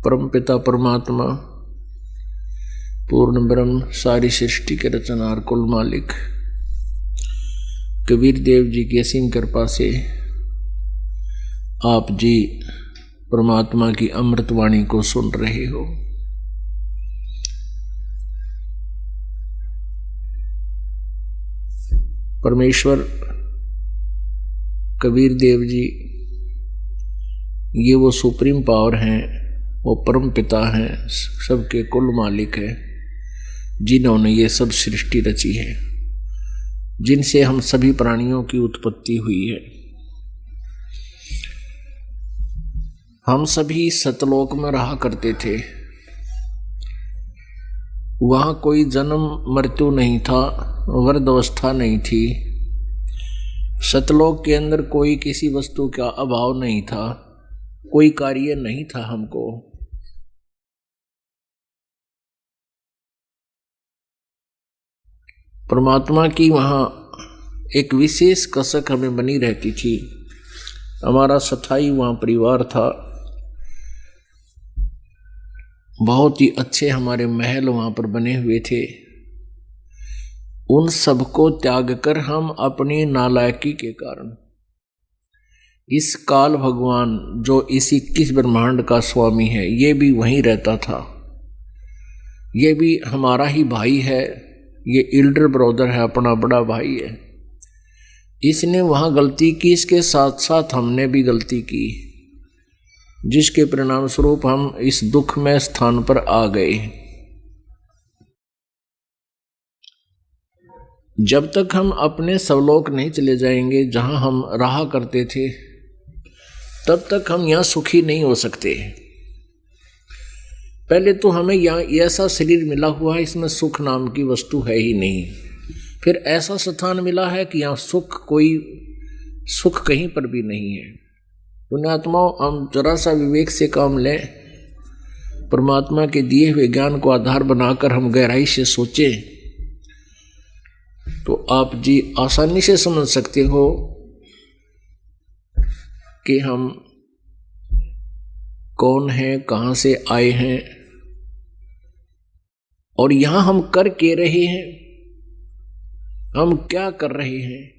परमपिता परमात्मा पूर्ण ब्रह्म सारी सृष्टि के रचनार कुल मालिक कबीर देव जी की असीम कृपा से आप जी परमात्मा की अमृत वाणी को सुन रहे हो। परमेश्वर कबीर देव जी ये वो सुप्रीम पावर हैं, वो परम पिता हैं, सबके कुल मालिक हैं, जिन्होंने ये सब सृष्टि रची है, जिनसे हम सभी प्राणियों की उत्पत्ति हुई है। हम सभी सतलोक में रहा करते थे, वहाँ कोई जन्म मृत्यु नहीं था, वृद्धावस्था नहीं थी। सतलोक के अंदर कोई किसी वस्तु का अभाव नहीं था, कोई कार्य नहीं था हमको। परमात्मा की वहाँ एक विशेष कसक हमें बनी रहती थी। हमारा स्थायी वहाँ परिवार था, बहुत ही अच्छे हमारे महल वहाँ पर बने हुए थे। उन सबको त्याग कर हम अपनी नालायकी के कारण इस काल भगवान जो इस 21 ब्रह्मांड का स्वामी है, ये भी वहीं रहता था, ये भी हमारा ही भाई है, ये एल्डर ब्रदर है, अपना बड़ा भाई है। इसने वहाँ गलती की, इसके साथ साथ हमने भी गलती की, जिसके परिणाम स्वरूप हम इस दुखमय स्थान पर आ गए। जब तक हम अपने स्वलोक नहीं चले जाएंगे जहाँ हम रहा करते थे, तब तक हम यहाँ सुखी नहीं हो सकते। पहले तो हमें यहाँ ऐसा शरीर मिला हुआ है, इसमें सुख नाम की वस्तु है ही नहीं। फिर ऐसा स्थान मिला है कि यहाँ कोई सुख कहीं पर भी नहीं है। पुण्यात्माओं, हम जरा सा विवेक से काम लें, परमात्मा के दिए हुए ज्ञान को आधार बनाकर हम गहराई से सोचें, तो आप जी आसानी से समझ सकते हो कि हम कौन हैं, कहाँ से आए हैं और यहाँ हम कर के रहे हैं, हम क्या कर रहे हैं।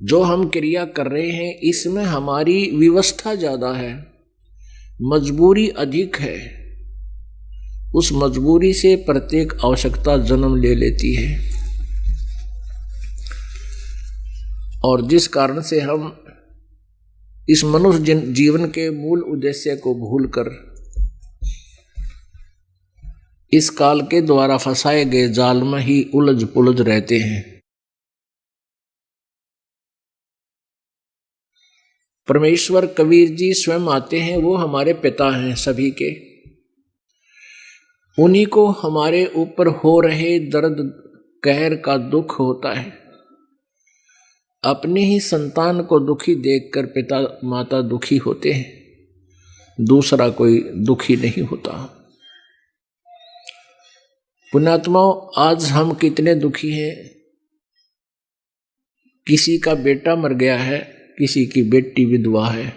जो हम क्रिया कर रहे हैं इसमें हमारी व्यवस्था ज़्यादा है, मजबूरी अधिक है। उस मजबूरी से प्रत्येक आवश्यकता जन्म ले लेती है और जिस कारण से हम इस मनुष्य जीवन के मूल उद्देश्य को भूलकर इस काल के द्वारा फंसाए गए जाल में ही उलझ पुलझ रहते हैं। परमेश्वर कबीर जी स्वयं आते हैं, वो हमारे पिता हैं सभी के। उन्हीं को हमारे ऊपर हो रहे दर्द कहर का दुख होता है। अपनी ही संतान को दुखी देखकर पिता माता दुखी होते हैं, दूसरा कोई दुखी नहीं होता। पुण्यात्माओं, आज हम कितने दुखी हैं। किसी का बेटा मर गया है, किसी की बेटी विधवा है,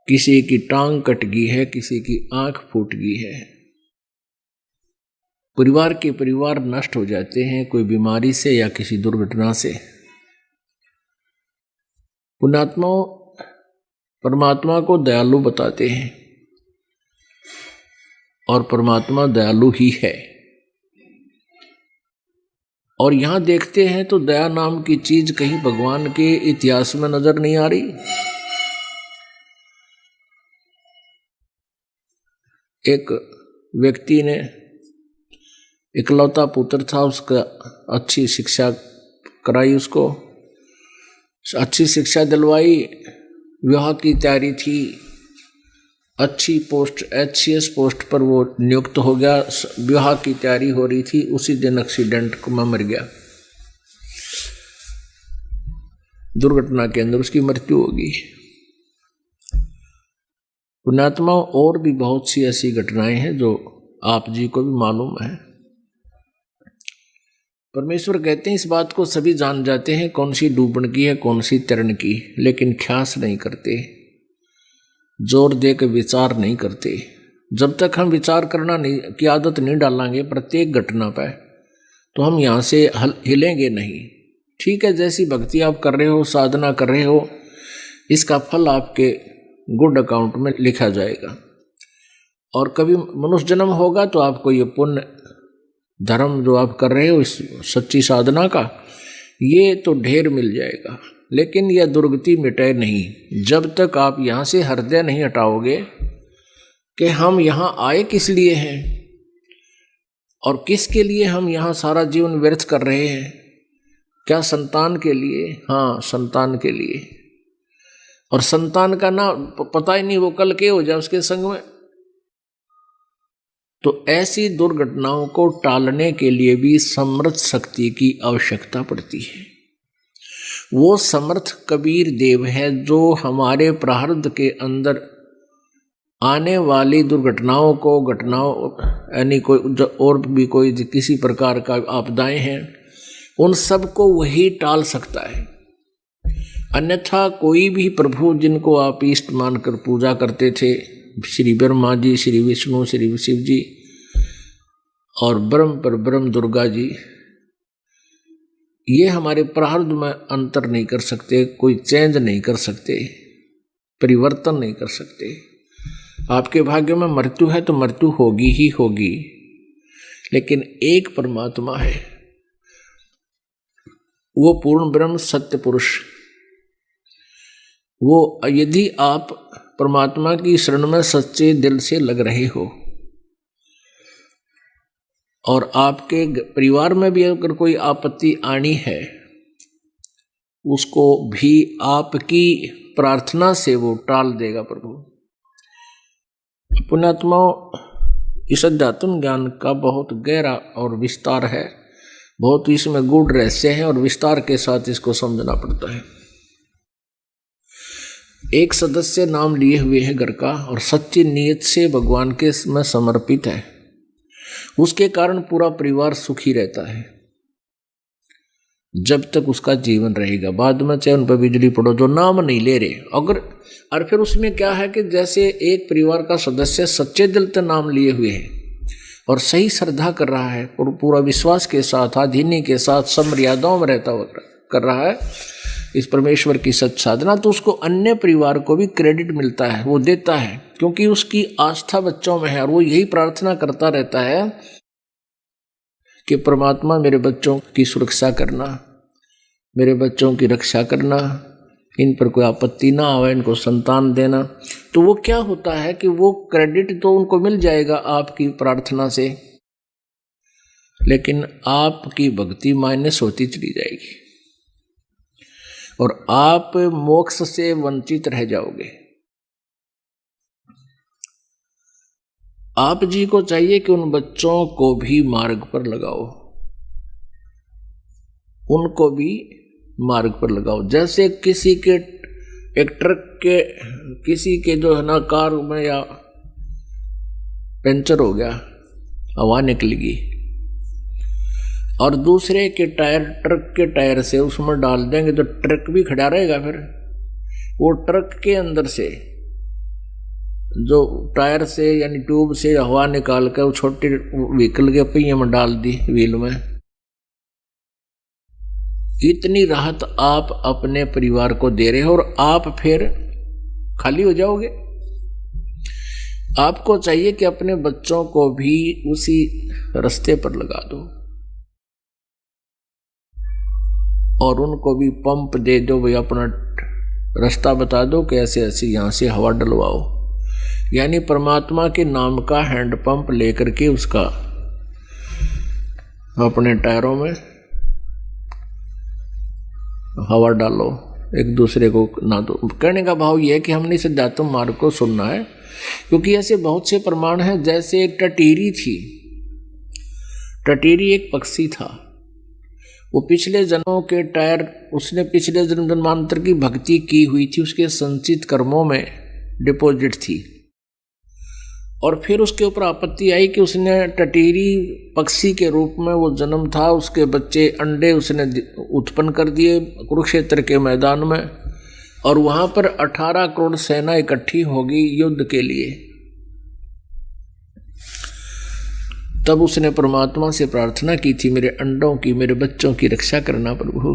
किसी की टांग कट गई है, किसी की आंख फूट गई है। परिवार के परिवार नष्ट हो जाते हैं, कोई बीमारी से या किसी दुर्घटना से। पुण्यात्माओं, परमात्मा को दयालु बताते हैं और परमात्मा दयालु ही है। और यहां देखते हैं तो दया नाम की चीज कहीं भगवान के इतिहास में नजर नहीं आ रही। एक व्यक्ति ने इकलौता पुत्र था, उसका अच्छी शिक्षा कराई, उसको अच्छी शिक्षा दिलवाई, विवाह की तैयारी थी, अच्छी पोस्ट HCS पोस्ट पर वो नियुक्त हो गया, विवाह की तैयारी हो रही थी, उसी दिन एक्सीडेंट में मर गया। दुर्घटना के अंदर उसकी मृत्यु हो गई। पुण्यात्माओं, और भी बहुत सी ऐसी घटनाएं हैं जो आप जी को भी मालूम है। परमेश्वर कहते हैं इस बात को सभी जान जाते हैं, कौन सी डूबन की है, कौन सी तरण की, लेकिन ख्यास नहीं करते। जोर दे के विचार नहीं करते। जब तक हम विचार करना नहीं की आदत नहीं डालेंगे प्रत्येक घटना पर, तो हम यहाँ से हिलेंगे नहीं। ठीक है, जैसी भक्ति आप कर रहे हो, साधना कर रहे हो, इसका फल आपके गुड अकाउंट में लिखा जाएगा। और कभी मनुष्य जन्म होगा तो आपको ये पुण्य धर्म जो आप कर रहे हो इस सच्ची साधना का, ये तो ढेर मिल जाएगा। लेकिन यह दुर्गति मिटे नहीं जब तक आप यहाँ से हृदय नहीं हटाओगे कि हम यहाँ आए किस लिए हैं और किसके लिए हम यहाँ सारा जीवन व्यर्थ कर रहे हैं। क्या संतान के लिए? हाँ, संतान के लिए। और संतान का ना पता ही नहीं वो कल के हो जाए उसके संग में। तो ऐसी दुर्घटनाओं को टालने के लिए भी समर्थ शक्ति की आवश्यकता पड़ती है। वो समर्थ कबीर देव है जो हमारे प्रारब्ध के अंदर आने वाली दुर्घटनाओं को, घटनाओं यानी कोई और भी कोई किसी प्रकार का आपदाएं हैं, उन सब को वही टाल सकता है। अन्यथा कोई भी प्रभु जिनको आप इष्ट मानकर पूजा करते थे, श्री ब्रह्मा जी, श्री विष्णु, श्री शिव जी और ब्रह्म पर ब्रह्म दुर्गा जी, ये हमारे प्रारब्ध में अंतर नहीं कर सकते, कोई चेंज नहीं कर सकते, परिवर्तन नहीं कर सकते। आपके भाग्य में मृत्यु है तो मृत्यु होगी ही होगी, लेकिन एक परमात्मा है, वो पूर्ण ब्रह्म सत्य पुरुष। वो यदि आप परमात्मा की शरण में सच्चे दिल से लग रहे हो और आपके परिवार में भी अगर कोई आपत्ति आनी है, उसको भी आपकी प्रार्थना से वो टाल देगा प्रभु। पुण्यात्माओं, इस अध्यात्म ज्ञान का बहुत गहरा और विस्तार है, बहुत इसमें गूढ़ रहस्य है और विस्तार के साथ इसको समझना पड़ता है। एक सदस्य नाम लिए हुए है घर का और सच्ची नीयत से भगवान के में समर्पित है, उसके कारण पूरा परिवार सुखी रहता है जब तक उसका जीवन रहेगा। बाद में चाहे उन पर बिजली पड़ो, जो नाम नहीं ले रहे अगर, और फिर उसमें क्या है कि जैसे एक परिवार का सदस्य सच्चे दिल से नाम लिए हुए है और सही श्रद्धा कर रहा है और पूरा विश्वास के साथ, आधीनी के साथ, सब मर्यादाओं में रहता हुआ कर रहा है इस परमेश्वर की सच साधना, तो उसको अन्य परिवार को भी क्रेडिट मिलता है, वो देता है, क्योंकि उसकी आस्था बच्चों में है और वो यही प्रार्थना करता रहता है कि परमात्मा मेरे बच्चों की सुरक्षा करना, मेरे बच्चों की रक्षा करना, इन पर कोई आपत्ति ना आवे, इनको संतान देना। तो वो क्या होता है कि वो क्रेडिट तो उनको मिल जाएगा आपकी प्रार्थना से, लेकिन आपकी भक्ति माइनस होती चली जाएगी और आप मोक्ष से वंचित रह जाओगे। आप जी को चाहिए कि उन बच्चों को भी मार्ग पर लगाओ, उनको भी मार्ग पर लगाओ। जैसे किसी के एक ट्रक के, किसी के जो है ना कार में या पंचर हो गया, हवा निकलेगी और दूसरे के टायर, ट्रक के टायर से उसमें डाल देंगे तो ट्रक भी खड़ा रहेगा। फिर वो ट्रक के अंदर से जो टायर से यानी ट्यूब से हवा निकाल कर वो छोटे व्हीकल के पहिए में डाल दी, व्हील में। इतनी राहत आप अपने परिवार को दे रहे हो और आप फिर खाली हो जाओगे। आपको चाहिए कि अपने बच्चों को भी उसी रास्ते पर लगा दो और उनको भी पंप दे दो, भाई अपना रास्ता बता दो कि ऐसे ऐसे यहाँ से हवा डलवाओ। यानी परमात्मा के नाम का हैंड पंप लेकर के उसका अपने टायरों में हवा डालो, एक दूसरे को ना दो। कहने का भाव यह है कि हमने इस अध्यात्म मार्ग को सुनना है, क्योंकि ऐसे बहुत से प्रमाण हैं। जैसे एक टटीरी थी, टटीरी एक पक्षी था, वो पिछले जन्मों के टायर, उसने पिछले जन्मांतर की भक्ति की हुई थी, उसके संचित कर्मों में डिपॉजिट थी। और फिर उसके ऊपर आपत्ति आई कि उसने टटीरी पक्षी के रूप में वो जन्म था, उसके बच्चे अंडे उसने उत्पन्न कर दिए कुरुक्षेत्र के मैदान में और वहां पर 18 करोड़ सेना इकट्ठी होगी युद्ध के लिए। तब उसने परमात्मा से प्रार्थना की थी, मेरे अंडों की, मेरे बच्चों की रक्षा करना प्रभु।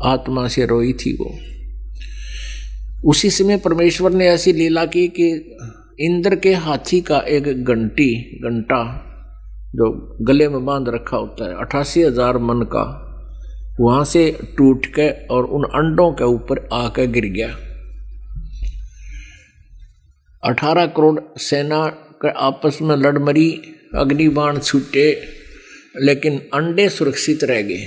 आत्मा से रोई थी वो। उसी समय परमेश्वर ने ऐसी लीला की कि इंद्र के हाथी का एक घंटा जो गले में बांध रखा होता है 88,000 मन का, वहां से टूट के और उन अंडों के ऊपर आकर गिर गया। 18 करोड़ सेना के आपस में लड़ मरी, अग्निबाण छूटे, लेकिन अंडे सुरक्षित रह गए।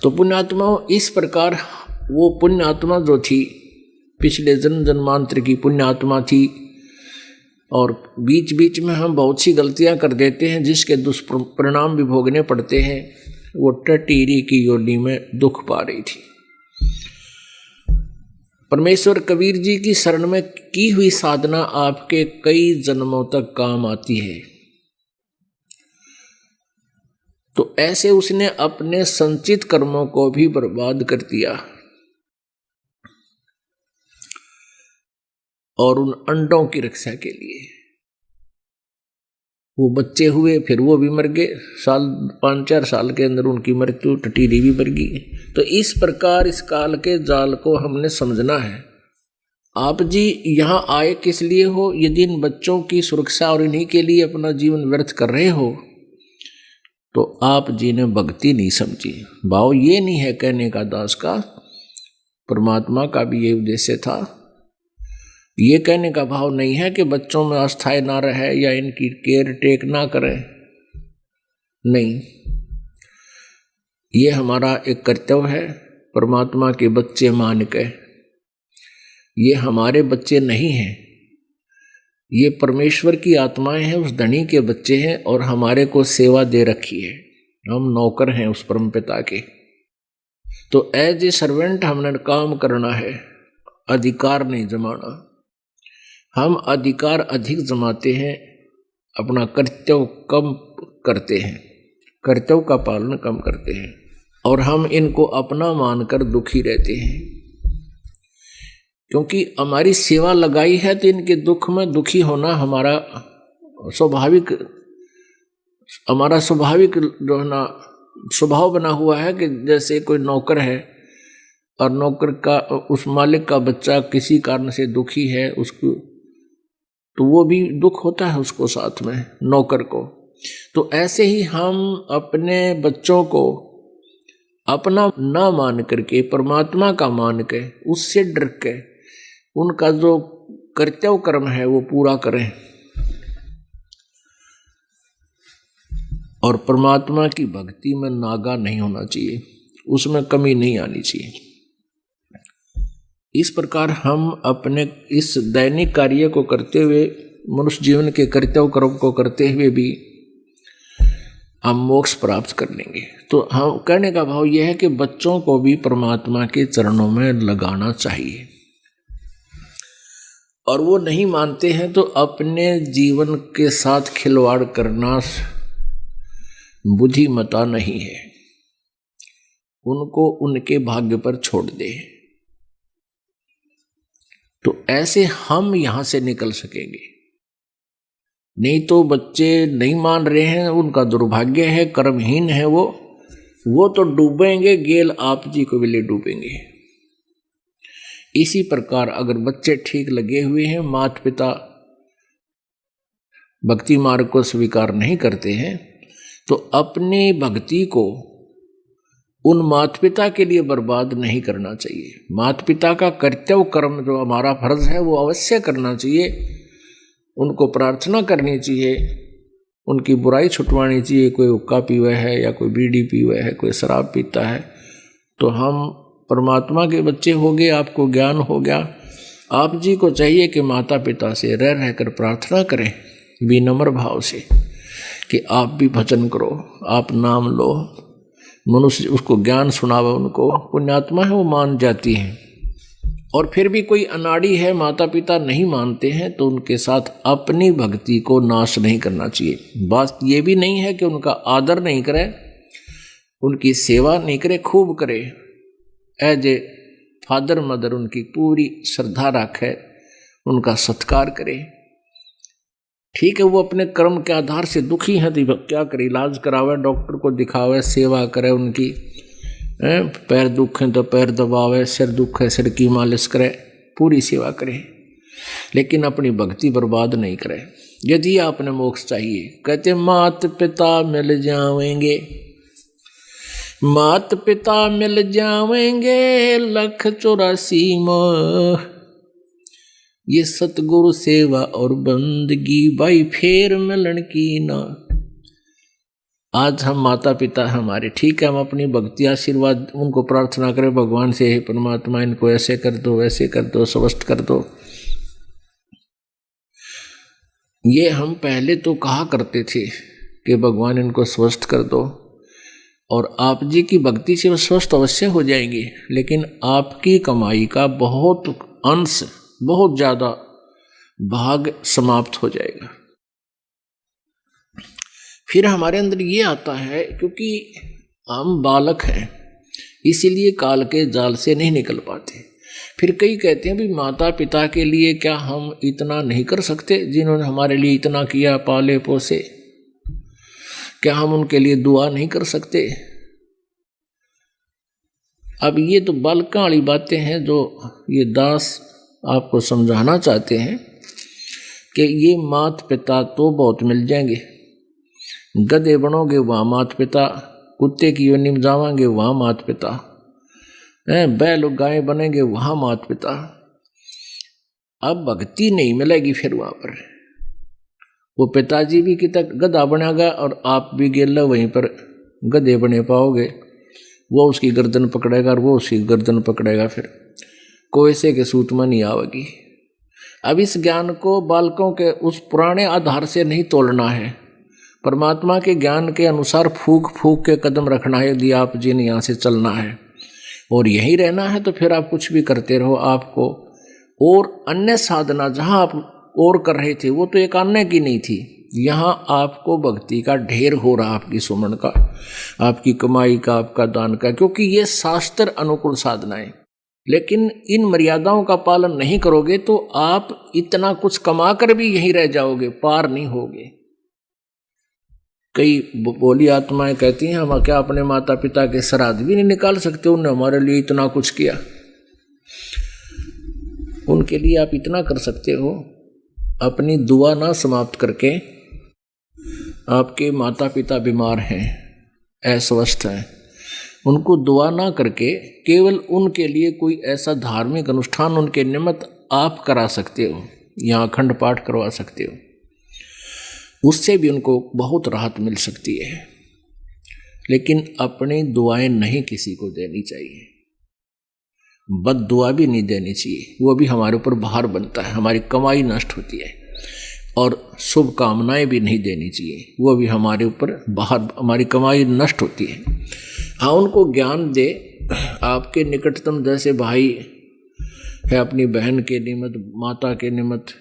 तो पुण्यात्माओं, इस प्रकार वो पुण्यात्मा जो थी, पिछले जन्म जन्मांतर की पुण्यात्मा थी, और बीच बीच में हम बहुत सी गलतियां कर देते हैं जिसके दुष्परिणाम भी भोगने पड़ते हैं। वो टटीरी की योनि में दुख पा रही थी। परमेश्वर कबीर जी की शरण में की हुई साधना आपके कई जन्मों तक काम आती है। तो ऐसे उसने अपने संचित कर्मों को भी बर्बाद कर दिया और उन अंडों की रक्षा के लिए वो बच्चे हुए, फिर वो भी मर गए। 5-4 साल के अंदर उनकी मृत्यु, टटीरी भी मर गई। तो इस प्रकार इस काल के जाल को हमने समझना है। आप जी यहाँ आए किस लिए हो? यदि इन बच्चों की सुरक्षा और इन्हीं के लिए अपना जीवन व्यर्थ कर रहे हो तो आप जी ने भक्ति नहीं समझी। भाव ये नहीं है कहने का दास का, परमात्मा का भी ये उद्देश्य था। ये कहने का भाव नहीं है कि बच्चों में अस्थाई ना रहे या इनकी केयर टेक ना करें, नहीं। ये हमारा एक कर्तव्य है परमात्मा के बच्चे मान के। ये हमारे बच्चे नहीं हैं, ये परमेश्वर की आत्माएं हैं, उस धनी के बच्चे हैं और हमारे को सेवा दे रखी है। हम नौकर हैं उस परम पिता के। तो एज ए सर्वेंट हमने काम करना है, अधिकार नहीं जमाना। हम अधिकार अधिक जमाते हैं, अपना कर्तव्य कम करते हैं, कर्तव्य का पालन कम करते हैं और हम इनको अपना मानकर दुखी रहते हैं। क्योंकि हमारी सेवा लगाई है तो इनके दुख में दुखी होना हमारा स्वाभाविक जो है ना स्वभाव बना हुआ है। कि जैसे कोई नौकर है और नौकर का उस मालिक का बच्चा किसी कारण से दुखी है, उसको तो वो भी दुख होता है उसको साथ में, नौकर को। तो ऐसे ही हम अपने बच्चों को अपना ना मान करके परमात्मा का मान के, उससे डर के उनका जो कर्तव्य कर्म है वो पूरा करें और परमात्मा की भक्ति में नागा नहीं होना चाहिए, उसमें कमी नहीं आनी चाहिए। इस प्रकार हम अपने इस दैनिक कार्य को करते हुए, मनुष्य जीवन के कर्तव्य कर्म को करते हुए भी हम मोक्ष प्राप्त कर लेंगे। तो हम कहने का भाव यह है कि बच्चों को भी परमात्मा के चरणों में लगाना चाहिए और वो नहीं मानते हैं तो अपने जीवन के साथ खिलवाड़ करना बुद्धिमता नहीं है, उनको उनके भाग्य पर छोड़ दे। तो ऐसे हम यहां से निकल सकेंगे। नहीं तो बच्चे नहीं मान रहे हैं, उनका दुर्भाग्य है, कर्महीन है वो तो डूबेंगे, गेल आप जी को भी ले डूबेंगे। इसी प्रकार अगर बच्चे ठीक लगे हुए हैं, माता पिता भक्ति मार्ग को स्वीकार नहीं करते हैं, तो अपनी भक्ति को उन माता पिता के लिए बर्बाद नहीं करना चाहिए। माता पिता का कर्तव्य कर्म जो हमारा फर्ज है वो अवश्य करना चाहिए, उनको प्रार्थना करनी चाहिए, उनकी बुराई छुटवानी चाहिए। कोई हुक्का पीवा है या कोई बीड़ी पीवा है, कोई शराब पीता है, तो हम परमात्मा के बच्चे हो गए, आपको ज्ञान हो गया। आप जी को चाहिए कि माता पिता से रह रहकर प्रार्थना करें विनम्र भाव से कि आप भी भजन करो, आप नाम लो। मनुष्य उसको ज्ञान सुनावे, उनको पुण्यात्मा है वो मान जाती हैं। और फिर भी कोई अनाड़ी है, माता पिता नहीं मानते हैं, तो उनके साथ अपनी भक्ति को नाश नहीं करना चाहिए। बात ये भी नहीं है कि उनका आदर नहीं करे, उनकी सेवा नहीं करे, खूब करे, एज ए फादर मदर उनकी पूरी श्रद्धा रखे, उनका सत्कार करे। ठीक है, वो अपने कर्म के आधार से दुखी हैं तो क्या करे, इलाज करावे, डॉक्टर को दिखावे, सेवा करे उनकी, पैर दुख हैं तो पैर दबावे, सिर दुख है सिर की मालिश करे, पूरी सेवा करे, लेकिन अपनी भक्ति बर्बाद नहीं करे। यदि आपने मोक्ष चाहिए, कहते मात पिता मिल जाएंगे, मात पिता मिल जाएंगे, 184 मोह, ये सतगुरु सेवा और बंदगी, भाई फेर मिलन की ना। आज हम माता पिता हमारे, ठीक है, हम अपनी भक्ति आशीर्वाद उनको प्रार्थना करें भगवान से, हे परमात्मा इनको ऐसे कर दो, वैसे कर दो, स्वस्थ कर दो। ये हम पहले तो कहा करते थे कि भगवान इनको स्वस्थ कर दो, और आप जी की भक्ति से वो स्वस्थ अवश्य हो जाएंगे, लेकिन आपकी कमाई का बहुत अंश, बहुत ज्यादा भाग समाप्त हो जाएगा। फिर हमारे अंदर ये आता है, क्योंकि हम बालक हैं इसीलिए काल के जाल से नहीं निकल पाते। फिर कई कहते हैं भी माता पिता के लिए क्या हम इतना नहीं कर सकते, जिन्होंने हमारे लिए इतना किया, पाले पोसे, क्या हम उनके लिए दुआ नहीं कर सकते? अब ये तो बालका वाली बातें हैं जो ये दास आपको समझाना चाहते हैं कि ये माता पिता तो बहुत मिल जाएंगे, गधे बनोगे वहाँ माता पिता, कुत्ते की योनि में जावांगे वहाँ माता पिता, बैल गाय बनेंगे वहाँ माता पिता। अब भक्ति नहीं मिलेगी फिर वहाँ पर, वो पिताजी भी कि तक गधा बनेगा और आप भी गेला वहीं पर गधे बने पाओगे, वो उसकी गर्दन पकड़ेगा और वो उसकी गर्दन पकड़ेगा, फिर कोयसे के सूत में नहीं आवेगी। अब इस ज्ञान को बालकों के उस पुराने आधार से नहीं तोड़ना है, परमात्मा के ज्ञान के अनुसार फूक फूक के कदम रखना है। यदि आप जी ने यहाँ से चलना है और यहीं रहना है तो फिर आप कुछ भी करते रहो, आपको और अन्य साधना जहाँ आप और कर रहे थे वो तो एक अन्य की नहीं थी, यहाँ आपको भक्ति का ढेर हो रहा, आपकी सुमन का, आपकी कमाई का, आपका दान का, क्योंकि ये शास्त्र अनुकूल साधनाएं। लेकिन इन मर्यादाओं का पालन नहीं करोगे तो आप इतना कुछ कमा कर भी यहीं रह जाओगे, पार नहीं होगे। कई बोली आत्माएं कहती हैं हम क्या अपने माता पिता के श्राद्ध भी नहीं निकाल सकते, उन्होंने हमारे लिए इतना कुछ किया। उनके लिए आप इतना कर सकते हो, अपनी दुआ ना समाप्त करके, आपके माता पिता बीमार हैं, अस्वस्थ हैं, उनको दुआ ना करके केवल उनके लिए कोई ऐसा धार्मिक अनुष्ठान उनके निमित्त आप करा सकते हो, यहाँ अखंड पाठ करवा सकते हो, उससे भी उनको बहुत राहत मिल सकती है। लेकिन अपनी दुआएं नहीं किसी को देनी चाहिए, बद दुआ भी नहीं देनी चाहिए, वो भी हमारे ऊपर भार बनता है, हमारी कमाई नष्ट होती है। और शुभ कामनाएं भी नहीं देनी चाहिए, वो भी हमारे ऊपर बाहर, हमारी कमाई नष्ट होती है। हाँ, उनको ज्ञान दे, आपके निकटतम जैसे भाई है अपनी बहन के निमित्त, माता के निमित्त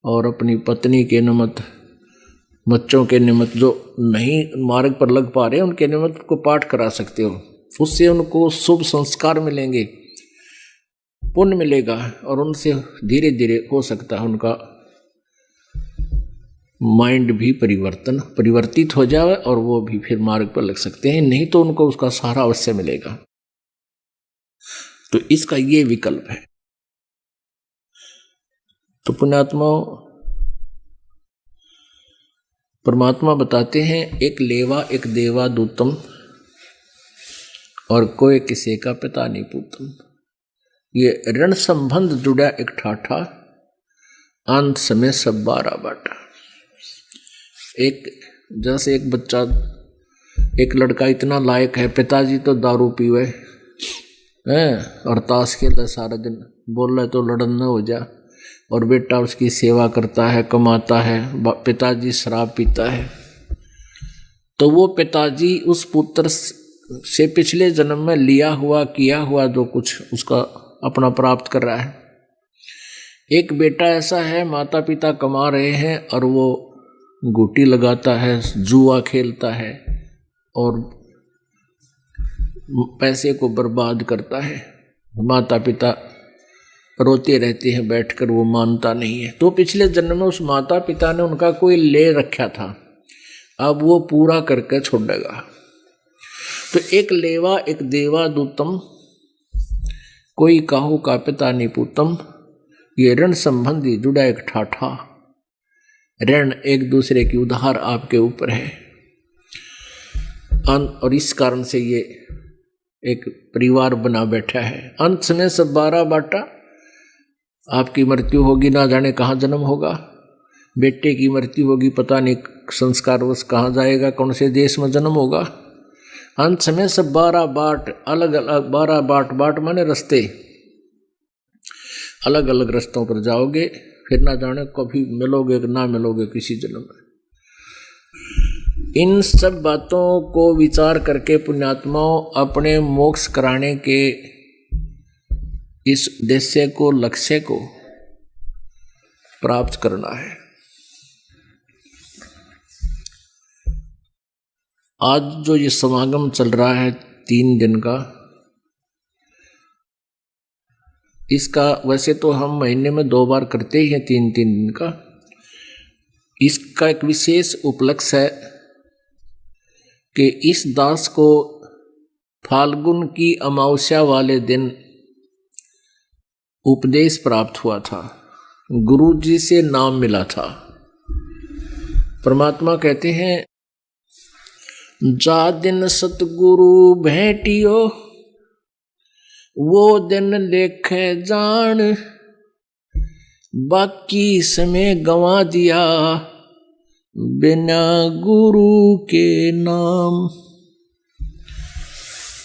और अपनी पत्नी के निमित्त, बच्चों के निमित्त जो नहीं मार्ग पर लग पा रहे उनके निमित्त को पाठ करा सकते हो, उससे उनको शुभ संस्कार मिलेंगे, पुण्य मिलेगा और उनसे धीरे धीरे हो सकता है उनका माइंड भी परिवर्तित हो जाए और वो भी फिर मार्ग पर लग सकते हैं, नहीं तो उनको उसका सहारा अवश्य मिलेगा। तो इसका ये विकल्प है। तो पुण्यात्माओं, परमात्मा बताते हैं एक लेवा एक देवा दूतम और कोई किसी का पिता नहीं पूतम। ये ऋण संबंध जुड़ा एक ठाठा, अंत समय सब बारा बाटा। एक जैसे एक बच्चा, एक लड़का इतना लायक है, पिताजी तो दारू पीवे हैं और ताश खेलता सारा दिन, बोल रहे तो लड़न न हो जा, और बेटा उसकी सेवा करता है, कमाता है, पिताजी शराब पीता है, तो वो पिताजी उस पुत्र से पिछले जन्म में लिया हुआ किया हुआ जो कुछ उसका अपना प्राप्त कर रहा है। एक बेटा ऐसा है, माता पिता कमा रहे हैं और वो गुटी लगाता है, जुआ खेलता है और पैसे को बर्बाद करता है। माता पिता रोते रहते हैं बैठकर, वो मानता नहीं है। तो पिछले जन्म में उस माता पिता ने उनका कोई ले रखा था, अब वो पूरा करके छोड़ेगा। तो एक लेवा एक देवा दूतम, कोई काहू का पिता निपुतम। ये ऋण संबंधी जुड़ा एक ठाठा, ऋण एक दूसरे की उधार आपके ऊपर है। और इस कारण से ये एक परिवार बना बैठा है। अंत में सब 12 बाटा, आपकी मृत्यु होगी, ना जाने कहाँ जन्म होगा। बेटे की मृत्यु होगी, पता नहीं संस्कारवश कहाँ जाएगा, कौन से देश में जन्म होगा। अंत में सब 12 बाट, अलग अलग 12 बाट, बाट माने रास्ते, अलग अलग रास्तों पर जाओगे, फिर ना जाने कभी मिलोगे कि ना मिलोगे किसी जन्म में। इन सब बातों को विचार करके पुण्यात्माओं अपने मोक्ष कराने के इस उद्देश्य को, लक्ष्य को प्राप्त करना है। आज जो ये समागम चल रहा है 3 दिन का, इसका वैसे तो हम महीने में 2 बार करते ही हैं, 3-3 दिन का। इसका एक विशेष उपलक्ष्य है कि इस दास को फाल्गुन की अमावस्या वाले दिन उपदेश प्राप्त हुआ था, गुरु जी से नाम मिला था। परमात्मा कहते हैं, जा दिन सतगुरु भेटियो वो दिन लेखे जान, बाकी समय गंवा दिया बिना गुरु के नाम।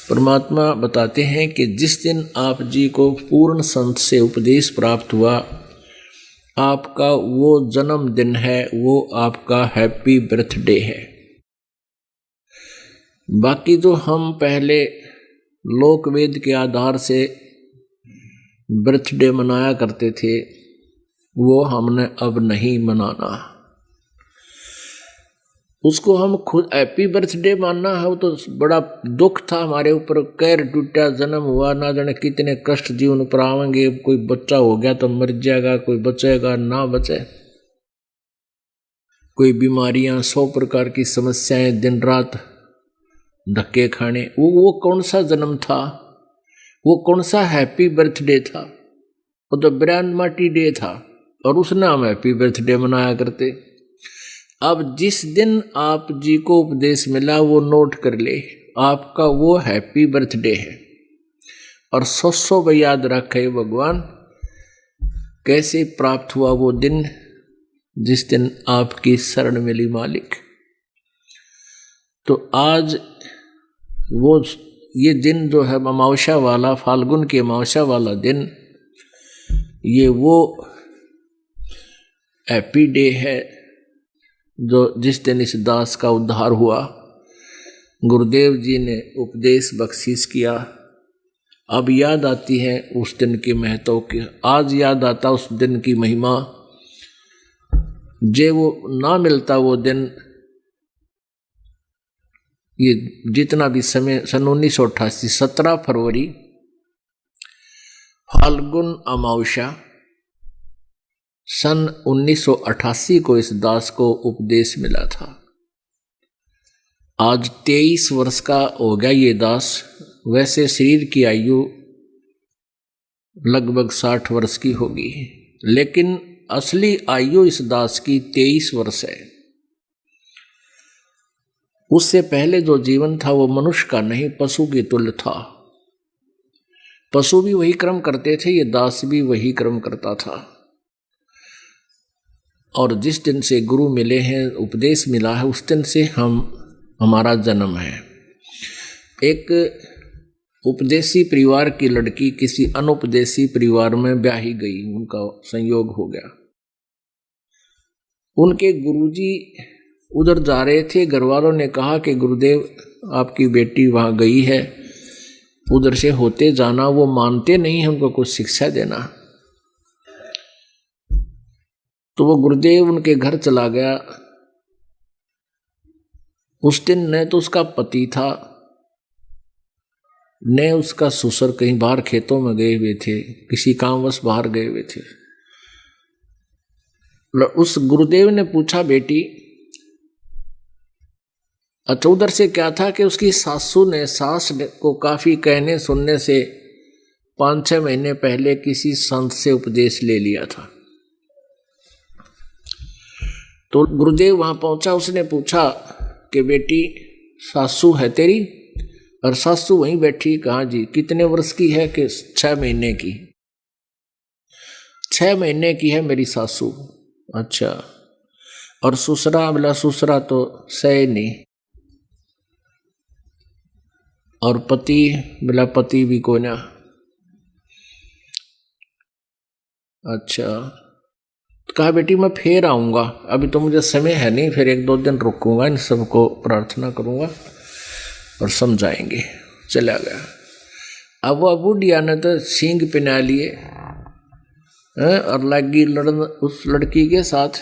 परमात्मा बताते हैं कि जिस दिन आप जी को पूर्ण संत से उपदेश प्राप्त हुआ, आपका वो जन्मदिन है, वो आपका हैप्पी बर्थडे है। बाकी जो हम पहले लोक वेद के आधार से बर्थडे मनाया करते थे, वो हमने अब नहीं मनाना। उसको हम खुद हैप्पी बर्थडे मानना है, वो तो बड़ा दुख था हमारे ऊपर, कैर टूटा, जन्म हुआ, ना जाने कितने कष्ट जीवन पर आवेंगे। कोई बच्चा हो गया तो मर जाएगा, कोई बचेगा ना बचे, कोई बीमारियां, 100 प्रकार की समस्याएं, दिन रात धक्के खाने। वो कौन सा जन्म था, वो कौन सा हैप्पी बर्थडे था? वो तो ब्रांड माटी डे था, और उसने हम हैप्पी बर्थडे मनाया करते। अब जिस दिन आप जी को उपदेश मिला वो नोट कर ले, आपका वो हैप्पी बर्थडे है। और 100 याद रखे भगवान, कैसे प्राप्त हुआ वो दिन जिस दिन आपकी शरण मिली मालिक। तो आज वो ये दिन जो है अमावस्या वाला, फाल्गुन की अमावस्या वाला दिन, ये वो हैप्पी डे है जो जिस दिन इस दास का उद्धार हुआ। गुरुदेव जी ने उपदेश बख्शीश किया। अब याद आती है उस दिन की महत्व की, आज याद आता उस दिन की महिमा। जे वो ना मिलता वो दिन, ये जितना भी समय, सन 1988 17 फरवरी फाल्गुन अमावस्या, सन 1988 को इस दास को उपदेश मिला था। आज 23 वर्ष का हो गया ये दास। वैसे शरीर की आयु लगभग 60 वर्ष की होगी, लेकिन असली आयु इस दास की 23 वर्ष है। उससे पहले जो जीवन था वो मनुष्य का नहीं, पशु की तुल्य था। पशु भी वही कर्म करते थे, ये दास भी वही कर्म करता था। और जिस दिन से गुरु मिले हैं, उपदेश मिला है, उस दिन से हमारा जन्म है। एक उपदेशी परिवार की लड़की किसी अनुपदेशी परिवार में ब्याही गई, उनका संयोग हो गया। उनके गुरुजी उधर जा रहे थे, घरवालों ने कहा कि गुरुदेव आपकी बेटी वहाँ गई है, उधर से होते जाना। वो मानते नहीं हैं, उनको कुछ शिक्षा देना। तो वो गुरुदेव उनके घर चला गया। उस दिन न तो उसका पति था, ने उसका ससुर कहीं बाहर खेतों में गए हुए थे, किसी कामवश बाहर गए हुए थे। उस गुरुदेव ने पूछा, बेटी अच्छा उधर से क्या था कि उसकी सासू ने सास को काफी कहने सुनने से 5-6 महीने पहले किसी संत से उपदेश ले लिया था। तो गुरुदेव वहां पहुंचा, उसने पूछा कि बेटी सासू है तेरी? और सासू वहीं बैठी, कहा जी। कितने वर्ष की है? कि 6 महीने की। 6 महीने की है मेरी सासू। अच्छा, और ससुरा? बोला ससुरा तो सही नहीं। और पति? बोला पति भी को ना। अच्छा, कहा बेटी मैं फिर आऊंगा, अभी तो मुझे समय है नहीं, फिर 1-2 दिन रुकूंगा, इन सबको प्रार्थना करूंगा और समझाएंगे। चला गया। अब वो बुढ़िया ने तो सींग पिना लिए और लगी लड़न उस लड़की के साथ।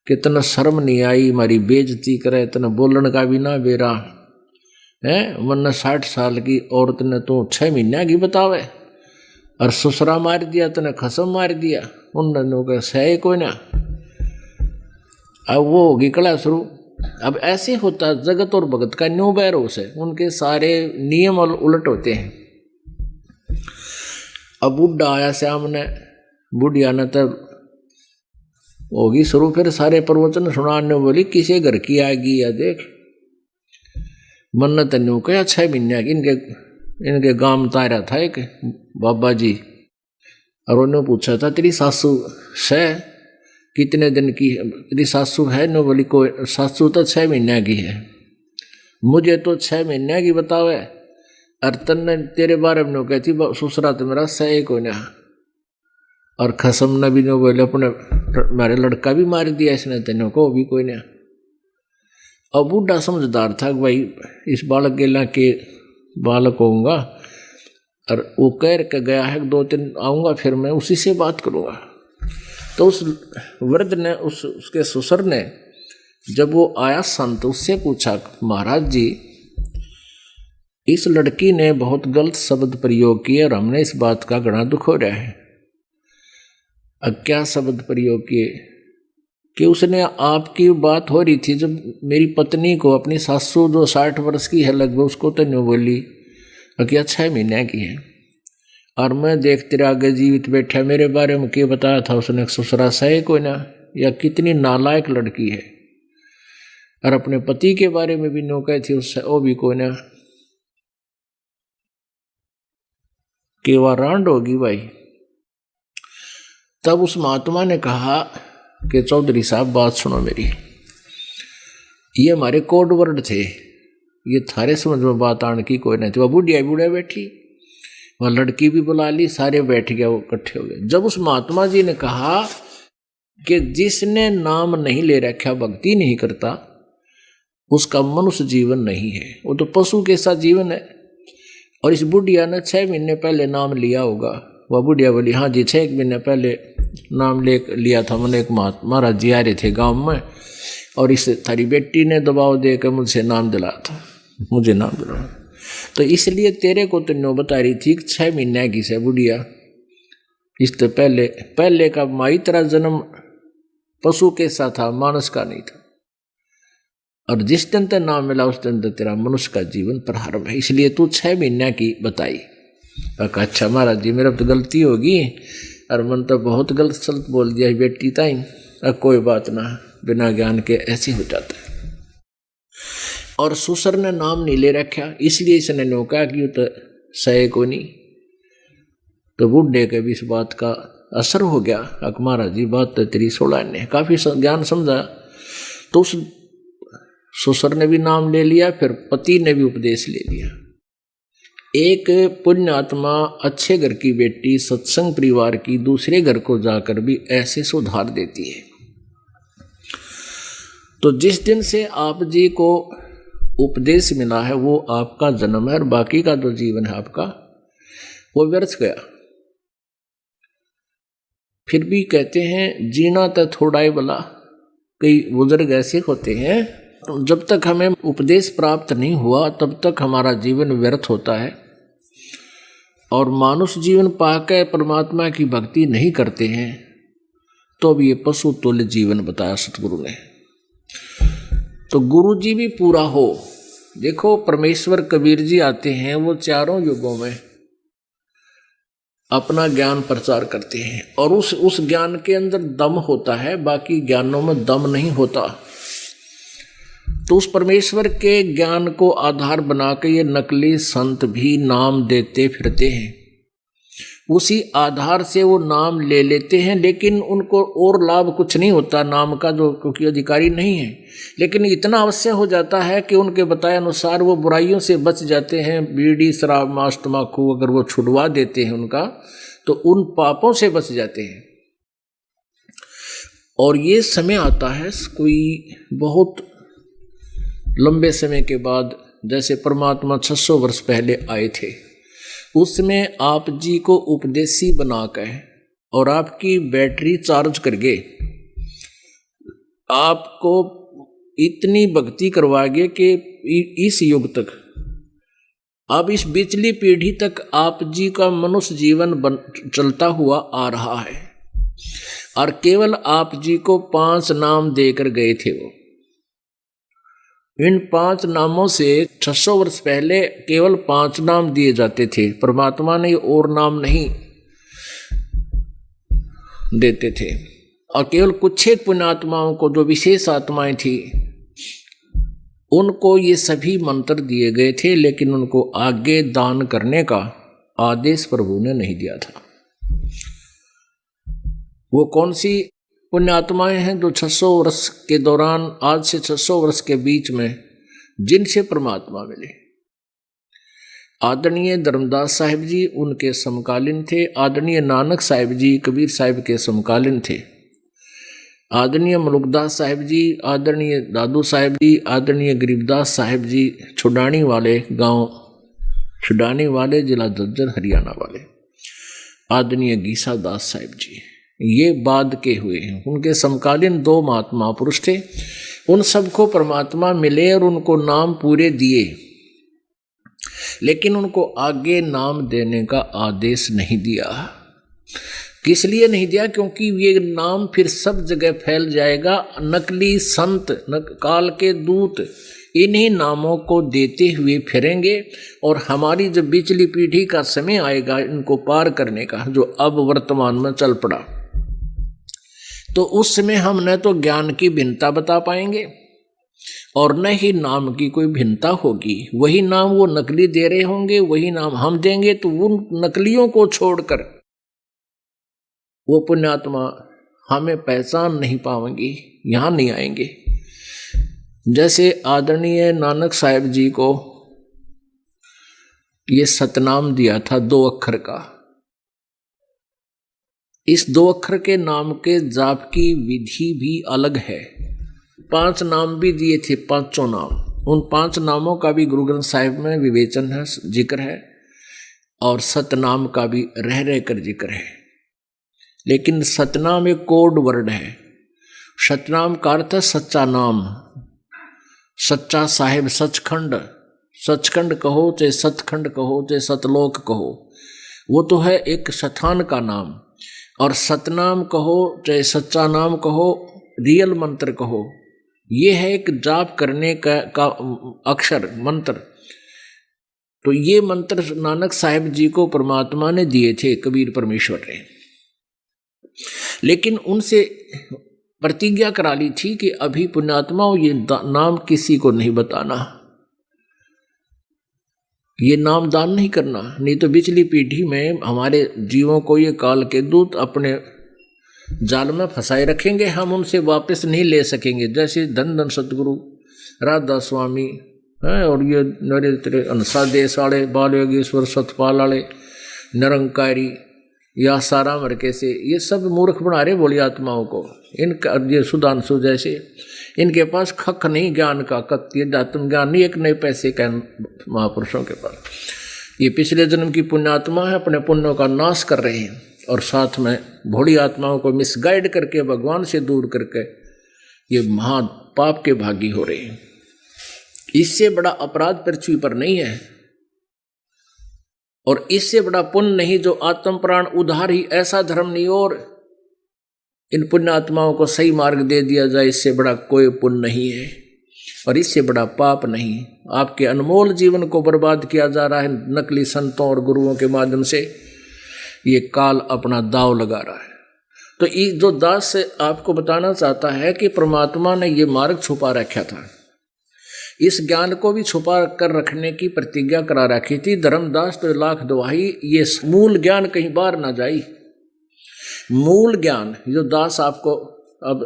कितना शर्म नहीं आई, हमारी बेइज्जती करे, इतना बोलन का भी ना बेरा है। वरना 60 साल की औरत ने तो 6 महीने की बतावे, और ससुरा मार दिया, तने खसम मार दिया। उन सही कोई ना। अब वो होगी कला शुरू। अब ऐसे होता जगत और भगत का न्यू बैरोस है, उनके सारे नियम और उलट होते हैं। अब बुढ़ा आया सामने, बुढ़िया ने तब होगी शुरू, फिर सारे प्रवचन सुनाने बोली, किसी घर की आएगी या देख। मन्नत न्यू कहा 6 महीने की। इनके गांव में तारा था एक बाबा जी, और उन्होंने पूछा था तेरी सासू से कितने दिन की है? तेरी सासू है? नो बोली कोई सासू तो 6 महीने की है। मुझे तो 6 महीने की बतावे, और तन्ने तेरे बारे में कहती ससुरा तो मेरा सही को ना। और खसम न भी नो बोले, अपने मेरे लड़का भी मार दिया इसने, तेनों को भी कोई ना। अब बूढ़ा समझदार था कि भाई इस बालक गेला के बालक होऊंगा, और वो कह के गया है 2-3 आऊँगा, फिर मैं उसी से बात करूँगा। तो उस वृद्ध ने उसके ससुर ने जब वो आया संत, उससे पूछा, महाराज जी इस लड़की ने बहुत गलत शब्द प्रयोग किए और हमने इस बात का घना दुख हो रहा है। अब क्या शब्द प्रयोग किए? कि उसने आपकी बात हो रही थी जब मेरी पत्नी को, अपनी सासू जो 60 वर्ष की है लगभग, उसको तो नहीं बोली कि 6 महीने की है, और मैं देख तेरे आगे जीवित बैठा, मेरे बारे में क्या बताया था उसने? ससुरा सही कोई ना। या कितनी नालायक लड़की है। और अपने पति के बारे में भी नो कही थी उससे, वो भी कोई ना। कि वह रांड होगी भाई। तब उस महात्मा ने कहा कि चौधरी साहब बात सुनो मेरी, ये हमारे कोड वर्ड थे, ये थारे समझ में बात आने की कोई नहीं थी। वह बुढ़िया बैठी, वह लड़की भी बुला ली, सारे बैठ गए, वो इकट्ठे हो गए। जब उस महात्मा जी ने कहा कि जिसने नाम नहीं ले रखा, भक्ति नहीं करता, उसका मनुष्य जीवन नहीं है, वो तो पशु के साथ जीवन है। और इस बुढ़िया ने 6 महीने पहले नाम लिया होगा। वह बुढ़िया बोली, हाँ जी 6 महीने पहले नाम लिया था मैंने। एक महाराज जी आ रहे थे गांव में, और इस थारी बेटी ने दबाव देकर मुझसे नाम दिलाया था, मुझे नाम दिलाया। तो इसलिए तेरे को तो नो बता रही थी 6 महीने की से बुढ़िया। इससे पहले का माई तेरा जन्म पशु के साथ था, मानस का नहीं था। और जिस दिन तक नाम मिला उस दिन तक तेरा मनुष्य का जीवन प्रारंभ है, इसलिए तू 6 महीने की बताई। अच्छा महाराज जी मेरा तो गलती होगी, और मन तो बहुत गलत सलत बोल दिया बेटी ताई। अब कोई बात ना, बिना ज्ञान के ऐसे हो जाता है। और ससुर ने नाम नहीं ले रखा, इसलिए इसने नौका कि तो सही को नहीं। तो बूढ़े के भी इस बात का असर हो गया। अक महाराज जी बात तो तेरी 16 ने काफी ज्ञान समझा। तो उस ससुर ने भी नाम ले लिया, फिर पति ने भी उपदेश ले लिया। एक पुण्य आत्मा, अच्छे घर की बेटी, सत्संग परिवार की, दूसरे घर को जाकर भी ऐसे सुधार देती है। तो जिस दिन से आप जी को उपदेश मिला है वो आपका जन्म है, और बाकी का जो जीवन है आपका वो व्यर्थ गया। फिर भी कहते हैं जीना तो थोड़ा ही भला। कई बुजुर्ग ऐसे होते हैं जब तक हमें उपदेश प्राप्त नहीं हुआ तब तक हमारा जीवन व्यर्थ होता है, और मानुष जीवन पाकर परमात्मा की भक्ति नहीं करते हैं तो अब ये पशु तुल्य जीवन बताया सतगुरु ने। तो गुरु जी भी पूरा हो। देखो परमेश्वर कबीर जी आते हैं, वो चारों युगों में अपना ज्ञान प्रचार करते हैं, और उस ज्ञान के अंदर दम होता है, बाकी ज्ञानों में दम नहीं होता। तो उस परमेश्वर के ज्ञान को आधार बना के ये नकली संत भी नाम देते फिरते हैं, उसी आधार से वो नाम ले लेते हैं, लेकिन उनको और लाभ कुछ नहीं होता नाम का, जो क्योंकि अधिकारी नहीं है। लेकिन इतना अवश्य हो जाता है कि उनके बताए अनुसार वो बुराइयों से बच जाते हैं। बीड़ी शराब मांस तम्बाकू अगर वो छुड़वा देते हैं उनका, तो उन पापों से बच जाते हैं। और ये समय आता है कोई बहुत लंबे समय के बाद, जैसे परमात्मा 600 वर्ष पहले आए थे, उसमें आप जी को उपदेशी बनाकर और आपकी बैटरी चार्ज करके आपको इतनी भक्ति करवाएंगे कि इस युग तक, अब इस पिछली पीढ़ी तक आप जी का मनुष्य जीवन चलता हुआ आ रहा है। और केवल आप जी को 5 नाम देकर गए थे वो। इन 5 नामों से 600 वर्ष पहले केवल 5 नाम दिए जाते थे। परमात्मा ने और नाम नहीं देते थे, और केवल कुछ एक पुण्यात्माओं को, जो विशेष आत्माएं थी, उनको ये सभी मंत्र दिए गए थे, लेकिन उनको आगे दान करने का आदेश प्रभु ने नहीं दिया था। वो कौन सी पुण्यात्माएं हैं जो 600 वर्ष के दौरान, आज से 600 वर्ष के बीच में जिनसे परमात्मा मिले? आदरणीय धर्मदास साहिब जी उनके समकालीन थे, आदरणीय नानक साहिब जी कबीर साहिब के समकालीन थे, आदरणीय मलुकदास साहिब जी, आदरणीय दादू साहिब जी, आदरणीय गरीबदास साहिब जी, छुडानी वाले गांव, छुडानी वाले जिला झज्जर हरियाणा वाले, आदरणीय गीसा दास साहिब जी, ये बाद के हुए हैं। उनके समकालीन 2 महात्मा पुरुष थे। उन सबको परमात्मा मिले और उनको नाम पूरे दिए, लेकिन उनको आगे नाम देने का आदेश नहीं दिया। किस लिए नहीं दिया? क्योंकि ये नाम फिर सब जगह फैल जाएगा। नकली संत, काल के दूत इन्हीं नामों को देते हुए फिरेंगे, और हमारी जब पिछली पीढ़ी का समय आएगा इनको पार करने का, जो अब वर्तमान में चल पड़ा, तो उस समय हम न तो ज्ञान की भिन्नता बता पाएंगे और न ही नाम की कोई भिन्नता होगी। वही नाम वो नकली दे रहे होंगे, वही नाम हम देंगे, तो उन नकलियों को छोड़कर वो पुण्यात्मा हमें पहचान नहीं पाएंगे, यहाँ नहीं आएंगे। जैसे आदरणीय नानक साहिब जी को ये सतनाम दिया था 2 अक्षर का। इस 2 अक्षर के नाम के जाप की विधि भी अलग है। 5 नाम भी दिए थे, 5 नाम। उन 5 नामों का भी गुरु ग्रंथ साहिब में विवेचन है, जिक्र है, और सतनाम का भी रह रह कर जिक्र है। लेकिन सतनाम एक कोड वर्ड है। सतनाम का अर्थ है सच्चा नाम, सच्चा साहिब, सचखंड। सचखंड कहो चाहे सतखंड कहो चाहे सतलोक कहो, वो तो है एक स्थान का नाम। और सतनाम कहो चाहे सच्चा नाम कहो, रियल मंत्र कहो, ये है एक जाप करने का अक्षर, मंत्र। तो ये मंत्र नानक साहिब जी को परमात्मा ने दिए थे, कबीर परमेश्वर ने। लेकिन उनसे प्रतिज्ञा करा ली थी कि अभी पुण्यात्माओं ये नाम किसी को नहीं बताना, ये नाम दान नहीं करना, नहीं तो पिछली पीढ़ी में हमारे जीवों को ये काल के दूत अपने जाल में फंसाए रखेंगे, हम उनसे वापस नहीं ले सकेंगे। जैसे धन धन सतगुरु राधा स्वामी है, और ये नरेंद्र अंसा देश वाले, बाल योगेश्वर सतपाल वाले, निरंकारी या सारा मरके से, ये सब मूर्ख बना रहे बोली आत्माओं को। इनका ये सुधांशु जैसे, इनके पास खख नहीं ज्ञान का, आत्म ज्ञान नहीं, एक नए पैसे का महापुरुषों के पास। ये पिछले जन्म की पुण्यात्मा है, अपने पुण्यों का नाश कर रहे हैं, और साथ में भोली आत्माओं को मिसगाइड करके भगवान से दूर करके ये महा पाप के भागी हो रहे हैं। इससे बड़ा अपराध पृथ्वी पर नहीं है और इससे बड़ा पुण्य नहीं जो आत्म प्राण उधार ही, ऐसा धर्म नहीं और इन पुण्य आत्माओं को सही मार्ग दे दिया जाए, इससे बड़ा कोई पुण्य नहीं है और इससे बड़ा पाप नहीं। आपके अनमोल जीवन को बर्बाद किया जा रहा है नकली संतों और गुरुओं के माध्यम से, ये काल अपना दाव लगा रहा है। तो ये जो दास से आपको बताना चाहता है कि परमात्मा ने ये मार्ग छुपा रखा था, इस ज्ञान को भी छुपा कर रखने की प्रतिज्ञा करा रखी थी। धर्मदास तो लाख दुहाई, ये मूल ज्ञान कहीं बाहर ना जाई। मूल ज्ञान जो दास आपको अब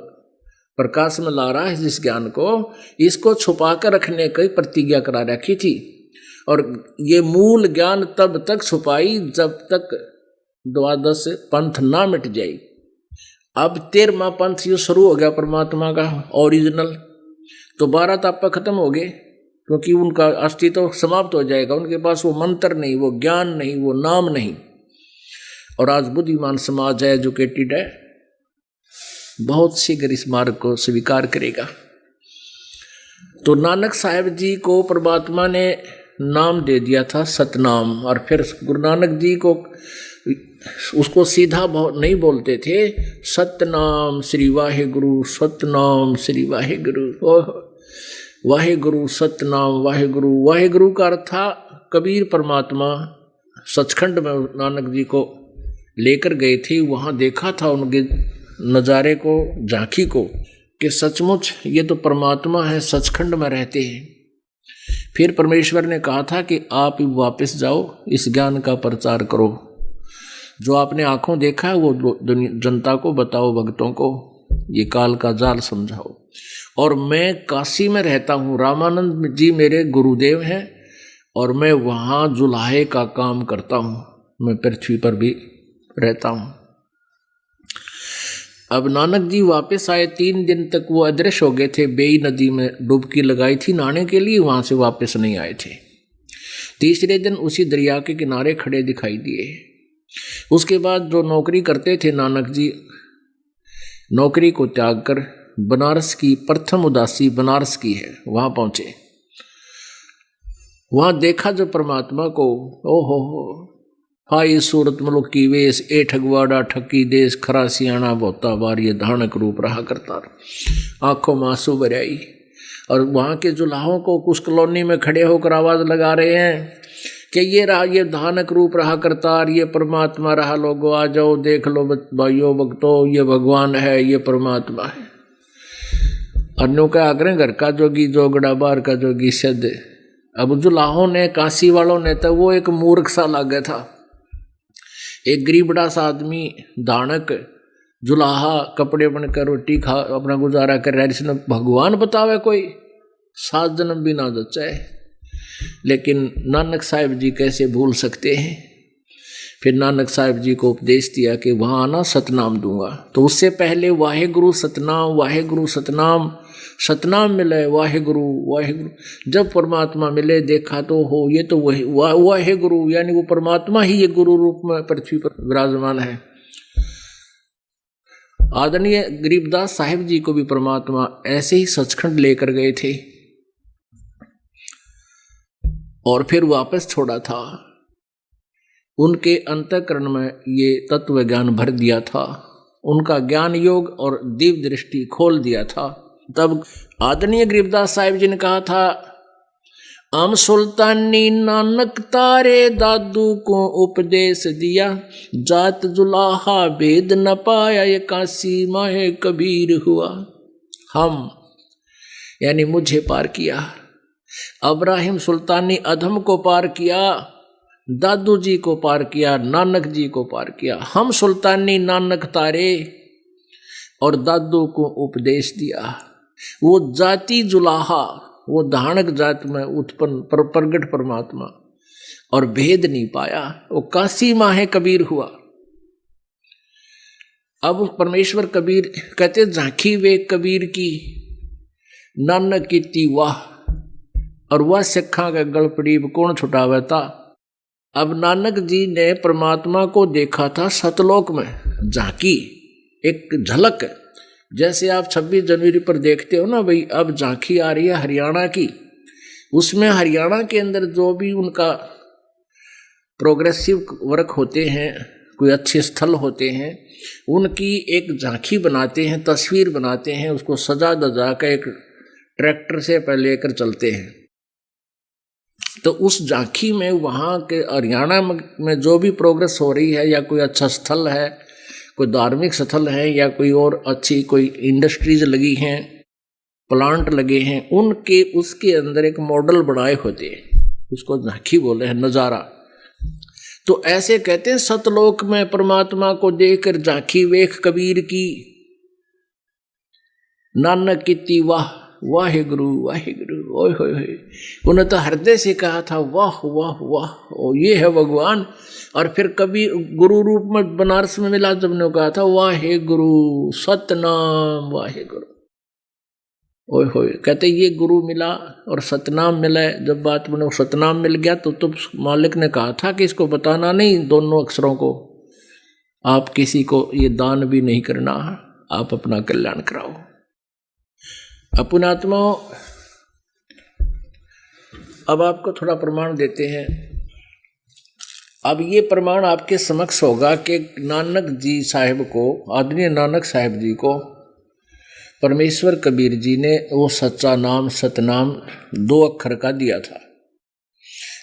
प्रकाश में ला रहा है, जिस ज्ञान को, इसको छुपा कर रखने की प्रतिज्ञा करा रखी थी। और ये मूल ज्ञान तब तक छुपाई जब तक द्वादश पंथ ना मिट जाए। अब 13वां पंथ जो शुरू हो गया परमात्मा का ओरिजिनल, तो 12 ताप खत्म हो गए क्योंकि उनका अस्तित्व समाप्त हो जाएगा। उनके पास वो मंत्र नहीं, वो ज्ञान नहीं, वो नाम नहीं। और आज बुद्धिमान समाज है, एजुकेटेड है, बहुत शीघ्र इस मार्ग को स्वीकार करेगा। तो नानक साहब जी को परमात्मा ने नाम दे दिया था सतनाम, और फिर गुरु नानक जी को उसको सीधा नहीं बोलते थे, सतनाम श्री वाहेगुरु, सतनाम श्री वाहेगुरु, वाहेगुरु सतनाम वाहेगुरु। वाहेगुरु का अर्थ था कबीर परमात्मा सचखंड में नानक जी को लेकर गए थे, वहाँ देखा था उनके नज़ारे को, झांकी को, कि सचमुच ये तो परमात्मा है, सचखंड में रहते हैं। फिर परमेश्वर ने कहा था कि आप वापस जाओ, इस ज्ञान का प्रचार करो, जो आपने आंखों देखा है वो जनता को बताओ, भक्तों को ये काल का जाल समझाओ। और मैं काशी में रहता हूँ, रामानंद जी मेरे गुरुदेव हैं और मैं वहाँ जुलाहे का काम करता हूँ, मैं पृथ्वी पर भी रहता हूँ। अब नानक जी वापस आए, 3 दिन तक वो अदृश्य हो गए थे, बेई नदी में डुबकी लगाई थी नहाने के लिए, वहाँ से वापस नहीं आए थे। तीसरे दिन उसी दरिया के किनारे खड़े दिखाई दिए। उसके बाद जो नौकरी करते थे नानक जी, नौकरी को त्याग कर बनारस की प्रथम उदासी बनारस की है, वहाँ पहुँचे। वहाँ देखा जो परमात्मा को, ओहो हाई सूरत मुल्क की वेश, ए ठगवाड़ा ठकी देश, खरा सियाणा बोता बार, ये धानक रूप रहा करता, आंखों में आंसू भर आई। और वहाँ के जुलाहों को कुछ कॉलोनी में खड़े होकर आवाज़ लगा रहे हैं कि ये रहा, ये धानक रूप रहा करतार, ये परमात्मा रहा, लोगों आ जाओ देख लो भाइयों भक्तों, ये भगवान है, ये परमात्मा है। अन्यों का आग्रह घर का जोगी जोगड़ा, बार का जोगी सिद्ध। अब जुलाहों ने, काशी वालों ने तो वो एक मूर्ख सा लगा था, एक गरीबड़ा सा आदमी, दानक जुलाहा, कपड़े बनकर रोटी खा अपना गुजारा कर रहा है, जिसने भगवान बतावे कोई 7 जन्म भी ना जचाए। लेकिन नानक साहिब जी कैसे भूल सकते हैं। फिर नानक साहिब जी को उपदेश दिया कि वहाँ आना, सतनाम दूंगा। तो उससे पहले वाहेगुरु सतनाम, वाहेगुरु सतनाम, सतनाम मिले, वाहेगुरु वाहेगुरु। जब परमात्मा मिले देखा तो हो, ये तो वही वाहेगुरु, यानी वो परमात्मा ही ये गुरु रूप में पृथ्वी पर विराजमान है। आदरणीय गरीबदास साहिब जी को भी परमात्मा ऐसे ही सचखंड लेकर गए थे और फिर वापस छोड़ा था। उनके अंतःकरण में ये तत्व ज्ञान भर दिया था, उनका ज्ञान योग और दिव्य दृष्टि खोल दिया था। तब आदरणीय गरीबदास साहिब जी ने कहा था, अम सुल्तानी नानक तारे दादू को उपदेश दिया, जात जुलाहा भेद न पाया, ये काशी माहे कबीर हुआ। हम यानी मुझे पार किया, अब्राहिम सुल्तानी अधम को पार किया, दादू जी को पार किया, नानक जी को पार किया। हम सुल्तानी नानक तारे और दादू को उपदेश दिया। वो जाति जुलाहा, वो धानक जात में उत्पन्न प्रगट परमात्मा, और भेद नहीं पाया, वो काशी माहे कबीर हुआ। अब परमेश्वर कबीर कहते, झांकी वे कबीर की नानक की वाह, और वह सिखा का गलपड़ीब कौन छुटावे था। अब नानक जी ने परमात्मा को देखा था सतलोक में, झांकी, एक झलक। जैसे आप 26 जनवरी पर देखते हो ना भाई, अब झांकी आ रही है हरियाणा की, उसमें हरियाणा के अंदर जो भी उनका प्रोग्रेसिव वर्क होते हैं, कोई अच्छे स्थल होते हैं, उनकी एक झांकी बनाते हैं, तस्वीर बनाते हैं, उसको सजा दजा कर एक ट्रैक्टर से पहले लेकर चलते हैं। तो उस झांकी में वहाँ के हरियाणा में जो भी प्रोग्रेस हो रही है, या कोई अच्छा स्थल है, कोई धार्मिक स्थल है, या कोई और अच्छी कोई इंडस्ट्रीज लगी हैं, प्लांट लगे हैं, उनके उसके अंदर एक मॉडल बनाए होते हैं, उसको झांकी बोले हैं, नज़ारा। तो ऐसे कहते हैं सतलोक में परमात्मा को देखकर झांकी वेख कबीर की, नानक कीती वाह वाहे गुरु वाहे गुरु। ओए होए होए, उन्हें तो हृदय से कहा था वाह वाह वाह, ओ ये है भगवान। और फिर कभी गुरु रूप में बनारस में मिला, जब ने कहा था वाहे गुरु सतनाम वाहे गुरु। ओए होए, कहते ये गुरु मिला और सतनाम मिला। जब बात बने सतनाम मिल गया तो मालिक ने कहा था कि इसको बताना नहीं दोनों अक्षरों को, आप किसी को ये दान भी नहीं करना, आप अपना कल्याण कराओ। अपनात्मा, अब आपको थोड़ा प्रमाण देते हैं। अब ये प्रमाण आपके समक्ष होगा कि नानक जी साहिब को, आदरणीय नानक साहिब जी को परमेश्वर कबीर जी ने वो सच्चा नाम सतनाम 2 अक्षर का दिया था,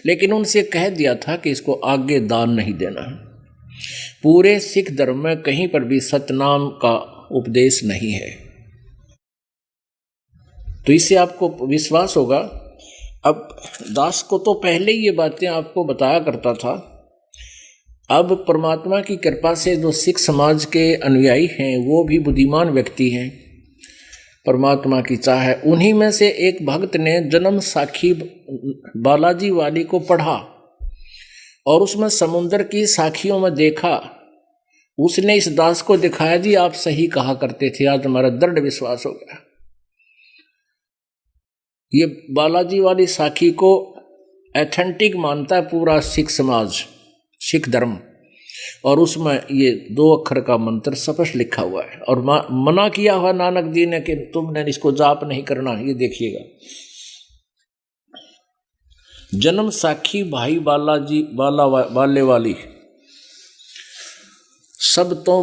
लेकिन उनसे कह दिया था कि इसको आगे दान नहीं देना। पूरे सिख धर्म में कहीं पर भी सतनाम का उपदेश नहीं है। तो इससे आपको विश्वास होगा। अब दास को तो पहले ये बातें आपको बताया करता था। अब परमात्मा की कृपा से जो सिख समाज के अनुयायी हैं वो भी बुद्धिमान व्यक्ति हैं, परमात्मा की चाह है। उन्हीं में से एक भक्त ने जन्म साखी बालाजी वाली को पढ़ा और उसमें समुद्र की साखियों में देखा। उसने इस दास को दिखाया, जी आप सही कहा करते थे, आज हमारा दृढ़ विश्वास हो गया। ये बालाजी वाली साखी को एथेंटिक मानता है पूरा सिख समाज, सिख धर्म, और उसमें ये 2 अक्षर का मंत्र स्पष्ट लिखा हुआ है। और मना किया हुआ नानक जी ने कि तुमने इसको जाप नहीं करना। ये देखिएगा, जन्म साखी भाई बालाजी बाले वाली, सब तो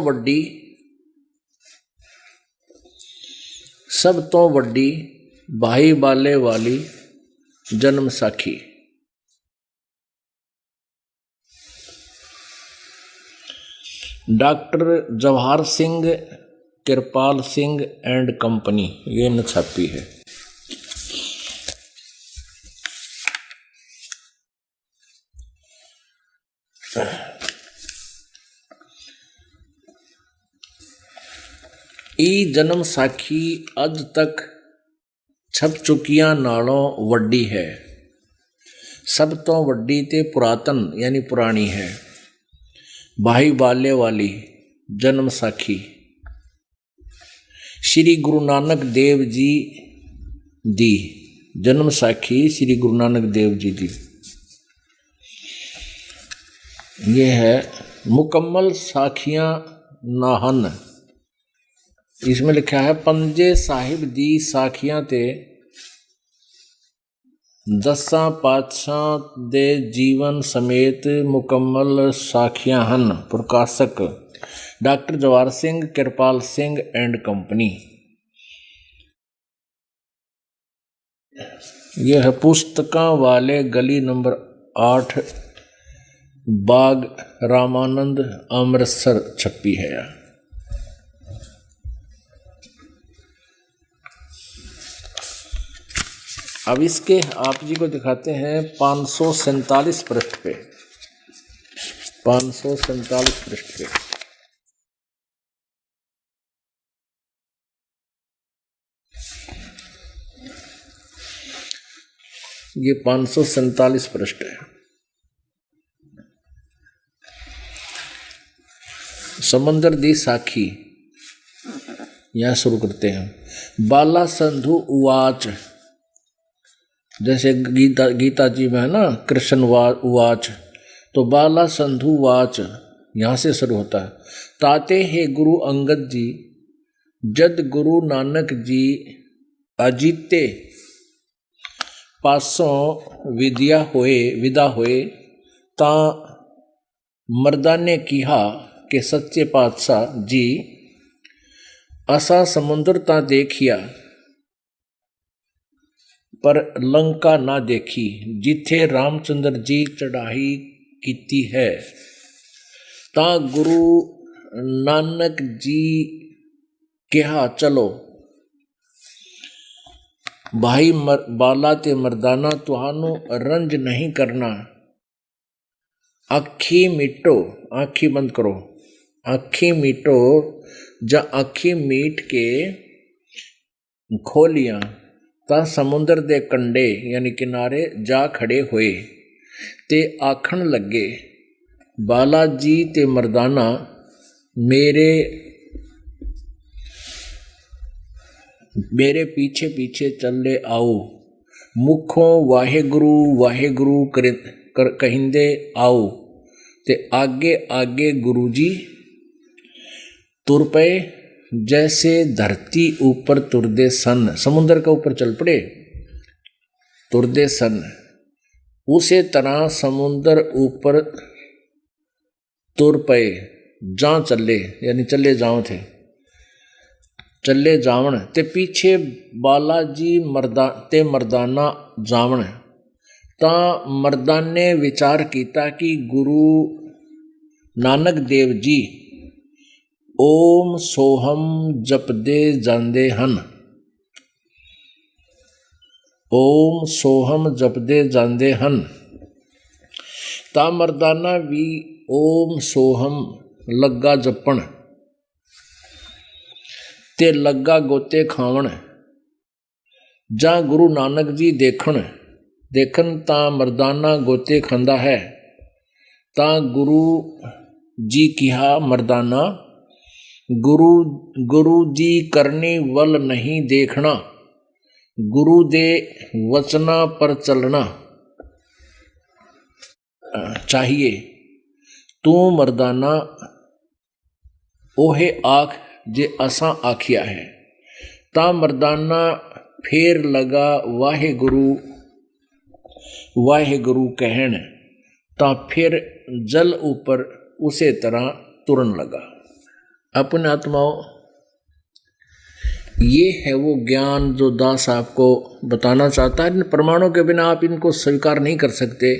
वड्डी भाई बाले वाली जन्म साखी। Doctor Jawahar Singh Kripal Singh and company, ये न छापी है। ई जन्म साखी अज तक छप चुकियां नालों वड्डी है, सब तो वड्डी ते पुरातन यानी पुरानी है। भाई बाले वाली जन्म साखी श्री गुरु नानक देव जी दी, जन्म साखी श्री गुरु नानक देव जी दी। ये है मुकम्मल साखियां नाहन, इसमें लिखा है पंजे साहिब दी साखियां ते 10 पातशाह दे जीवन समेत मुकम्मल साखियां हन। प्रकाशक doctor Jawahar Singh Kripal Singh and company. यह है पुस्तकां वाले गली नंबर 8 बाग रामानंद अमृतसर छपी है। अब इसके आप जी को दिखाते हैं 547 पृष्ठ पे, 547 पृष्ठ पे। ये 547 पृष्ठ है। समंदर दी साखी, यहां शुरू करते हैं। बाला संधु उवाच, जैसे गीता जी में है ना कृष्ण उवाच, तो बाला संधु वाच यहाँ से शुरू होता है। ताते हे गुरु अंगद जी, जद गुरु नानक जी अजीते पासों विदा होए तां मर्दा ने कहा कि सच्चे पातशाह जी असा समुद्र ता देखिया पर लंका ना देखी जिथे रामचंद्र जी चढ़ाई कीती है। ता गुरु नानक जी कहा चलो भाई बाला ते मर्दाना तुहानू रंज नहीं करना, आखी मीटो, आखी बंद करो, आखी मीटो। जा आखी मीट के खोलियां ता समुद्र दे कंडे यानी किनारे जा खड़े होए ते आखण लगे बाला जी ते मर्दाना मेरे पीछे पीछे चले आओ, मुखों वाहेगुरु वाहेगुरु कहिंदे आओ। ते आगे आगे गुरुजी तुर पे जैसे धरती ऊपर तुरदे सन, समुद्र के ऊपर चल पड़े तुरदे सन, उसे तरह समुद्र ऊपर तुर पे जा चले यानी चले जाओ थे, चले जावण ते पीछे बालाजी मर्दाना जावण। ता मर्दाने विचार किया कि गुरु नानक देव जी ओम सोहम जपदे जांदे हन, ओम सोहम जपदे जांदे हन। ता मर्दाना भी ओम सोहम लगा जपण ते लगा गोते खावण। जा गुरु नानक जी देखन ता मर्दाना गोते खांदा है। ता गुरु जी कहा मर्दाना गुरु जी करनी वल नहीं देखना, गुरु दे वचना पर चलना चाहिए। तू मर्दाना ओहे आख जे असा आखिया है। ता मर्दाना फेर लगा वाहेगुरु वाहेगुरु कहन। ता फिर जल ऊपर उसे तरह तुरन लगा। अपने आत्माओं, ये है वो ज्ञान जो दास आपको बताना चाहता है। इन प्रमाणों के बिना आप इनको स्वीकार नहीं कर सकते,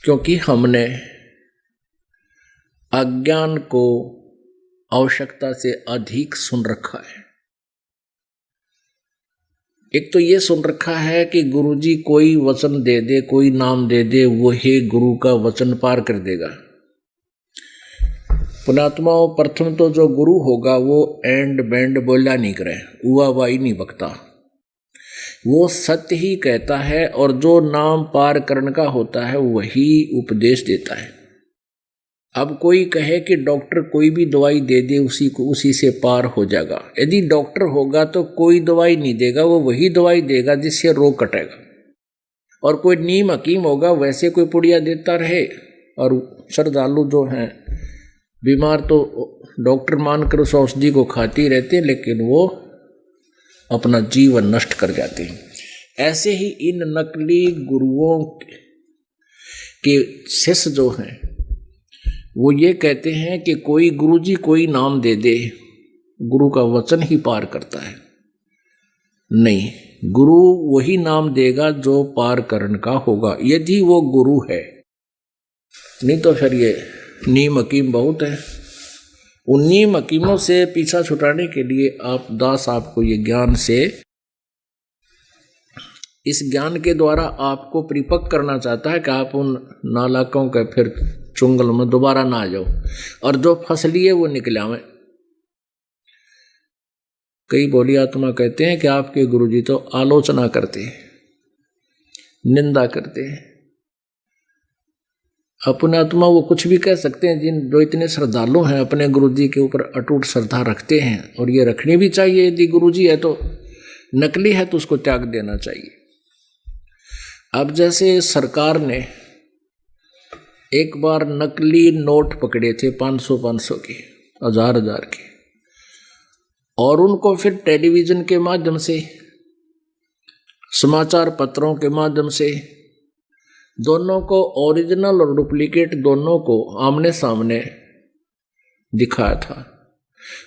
क्योंकि हमने अज्ञान को आवश्यकता से अधिक सुन रखा है। एक तो ये सुन रखा है कि गुरुजी कोई वचन दे दे, कोई नाम दे दे, वही गुरु का वचन पार कर देगा। पुणात्माओं, प्रथम तो जो गुरु होगा वो एंड बैंड बोला नहीं करे, उवा वाई नहीं बकता, वो सत्य ही कहता है और जो नाम पार करने का होता है वही उपदेश देता है। अब कोई कहे कि डॉक्टर कोई भी दवाई दे दे उसी से पार हो जाएगा। यदि डॉक्टर होगा तो कोई दवाई नहीं देगा, वो वही दवाई देगा जिससे रोग कटेगा। और कोई नीम हकीम होगा वैसे कोई पुड़िया देता रहे, और श्रद्धालु जो हैं बीमार तो डॉक्टर मानकर उस औषधि को खाते रहते, लेकिन वो अपना जीवन नष्ट कर जाते हैं। ऐसे ही इन नकली गुरुओं के शिष्य जो हैं वो ये कहते हैं कि कोई गुरुजी कोई नाम दे दे, गुरु का वचन ही पार करता है। नहीं, गुरु वही नाम देगा जो पार करने का होगा, यदि वो गुरु है। नहीं तो फिर ये नीम हकीम बहुत है। उन नीम हकीमों से पीछा छुटाने के लिए आप दास आपको ये ज्ञान से, इस ज्ञान के द्वारा आपको परिपक्व करना चाहता है कि आप उन नालाकों के फिर चुंगल में दोबारा ना आ जाओ और जो फसली है वो निकल आवे। कई बोली आत्मा कहते हैं कि आपके गुरुजी तो आलोचना करते हैं, निंदा करते हैं। अपने आत्मा वो कुछ भी कह सकते हैं। जो इतने श्रद्धालु हैं अपने गुरुजी के ऊपर अटूट श्रद्धा रखते हैं, और ये रखनी भी चाहिए। यदि गुरुजी है तो, नकली है तो उसको त्याग देना चाहिए। अब जैसे सरकार ने एक बार नकली नोट पकड़े थे 500 के, 1000 के, और उनको फिर टेलीविजन के माध्यम से समाचार पत्रों के माध्यम से दोनों को, ओरिजिनल और डुप्लीकेट दोनों को आमने सामने दिखाया था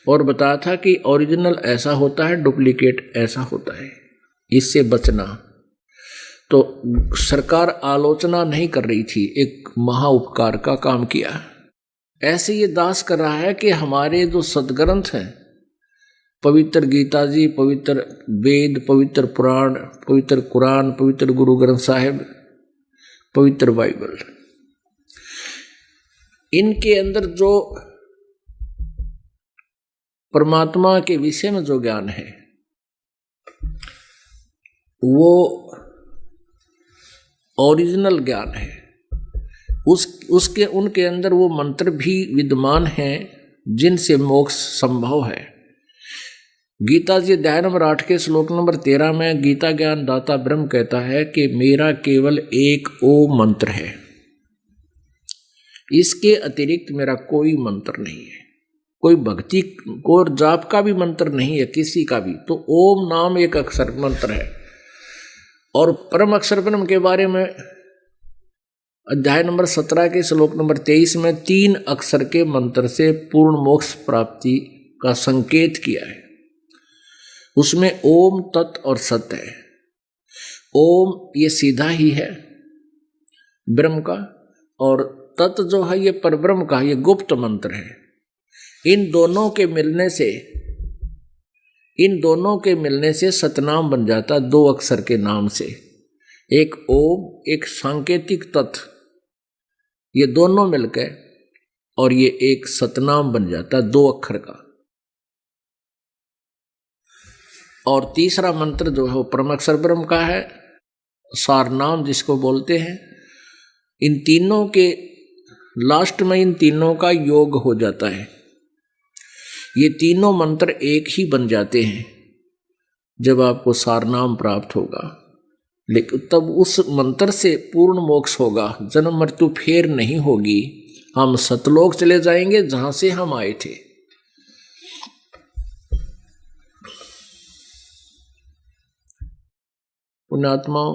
और बताया था कि ओरिजिनल ऐसा होता है, डुप्लीकेट ऐसा होता है, इससे बचना। तो सरकार आलोचना नहीं कर रही थी, एक महा उपकार का काम किया। ऐसे ये दास कर रहा है कि हमारे जो सदग्रंथ हैं, पवित्र गीता जी, पवित्र वेद, पवित्र पुराण, पवित्र कुरान, पवित्र गुरु ग्रंथ साहिब, पवित्र बाइबल, इनके अंदर जो परमात्मा के विषय में जो ज्ञान है वो ओरिजिनल ज्ञान है। उसके उनके अंदर वो मंत्र भी विद्यमान हैं जिनसे मोक्ष संभव है। गीता जी अध्याय नंबर 8 के श्लोक नंबर 13 में गीता ज्ञान दाता ब्रह्म कहता है कि मेरा केवल एक ओम मंत्र है, इसके अतिरिक्त मेरा कोई मंत्र नहीं है, कोई भक्ति और जाप का भी मंत्र नहीं है किसी का भी। तो ओम नाम एक अक्षर मंत्र है। और परम अक्षर ब्रह्म के बारे में अध्याय नंबर 17 के श्लोक नंबर 23 में 3 अक्षर के मंत्र से पूर्ण मोक्ष प्राप्ति का संकेत किया है। उसमें ओम, तत् और सत है। ओम ये सीधा ही है ब्रह्म का, और तत् जो है ये परब्रह्म का, ये गुप्त मंत्र है। इन दोनों के मिलने से सतनाम बन जाता, 2 अक्षर के नाम से। एक ओम, एक सांकेतिक तत्, ये दोनों मिलकर और ये एक सतनाम बन जाता 2 अक्षर का। और तीसरा मंत्र जो है वो परमाक्षर ब्रह्म का है, सारनाम जिसको बोलते हैं। इन तीनों के लास्ट में इन तीनों का योग हो जाता है। ये तीनों मंत्र एक ही बन जाते हैं जब आपको सारनाम प्राप्त होगा। लेकिन तब उस मंत्र से पूर्ण मोक्ष होगा, जन्म मृत्यु फेर नहीं होगी, हम सतलोक चले जाएंगे जहां से हम आए थे। पुण्यात्माओं,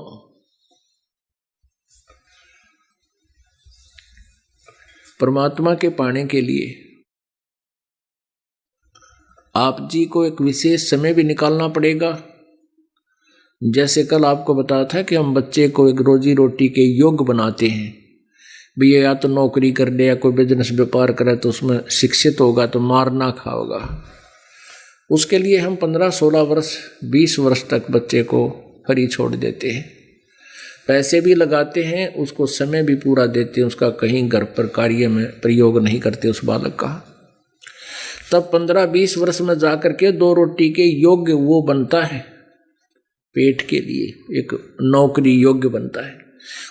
परमात्मा के पाने के लिए आप जी को एक विशेष समय भी निकालना पड़ेगा। जैसे कल आपको बताया था कि हम बच्चे को एक रोजी रोटी के योग्य बनाते हैं, भैया या तो नौकरी कर ले या कोई बिजनेस व्यापार करे तो उसमें शिक्षित होगा तो मार ना खाओगा। उसके लिए हम 15-16 वर्ष 20 वर्ष तक बच्चे को फ्री छोड़ देते हैं, पैसे भी लगाते हैं, उसको समय भी पूरा देते हैं, उसका कहीं घर पर कार्य में प्रयोग नहीं करते उस बालक का। तब 15-20 वर्ष में जाकर के 2 रोटी के योग्य वो बनता है, पेट के लिए एक नौकरी योग्य बनता है।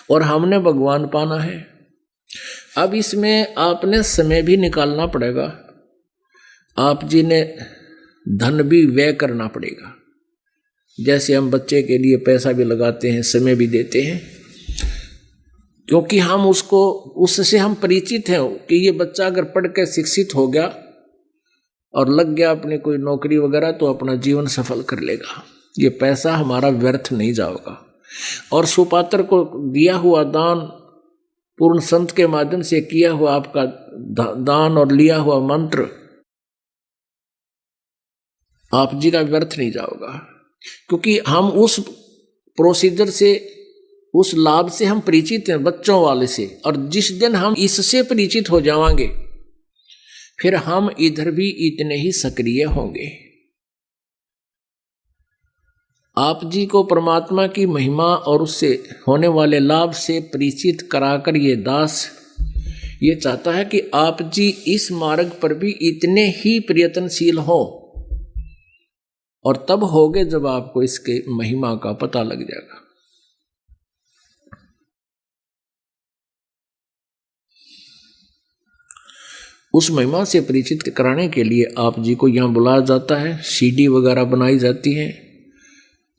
और हमने भगवान पाना है। अब इसमें आपने समय भी निकालना पड़ेगा, आप जी ने धन भी व्यय करना पड़ेगा। जैसे हम बच्चे के लिए पैसा भी लगाते हैं, समय भी देते हैं, क्योंकि हम उससे हम परिचित हैं कि ये बच्चा अगर पढ़ के शिक्षित हो गया और लग गया अपनी कोई नौकरी वगैरह तो अपना जीवन सफल कर लेगा, ये पैसा हमारा व्यर्थ नहीं जाएगा। और सुपात्र को दिया हुआ दान, पूर्ण संत के माध्यम से किया हुआ आपका दान और लिया हुआ मंत्र आप जी का व्यर्थ नहीं जाएगा, क्योंकि हम उस प्रोसीजर से, उस लाभ से हम परिचित हैं, बच्चों वाले से। और जिस दिन हम इससे परिचित हो जाएंगे फिर हम इधर भी इतने ही सक्रिय होंगे। आप जी को परमात्मा की महिमा और उससे होने वाले लाभ से परिचित कराकर ये दास ये चाहता है कि आप जी इस मार्ग पर भी इतने ही प्रयत्नशील हो, और तब होगे जब आपको इसके महिमा का पता लग जाएगा। उस महिमा से परिचित कराने के लिए आप जी को यहाँ बुलाया जाता है, सीडी वगैरह बनाई जाती है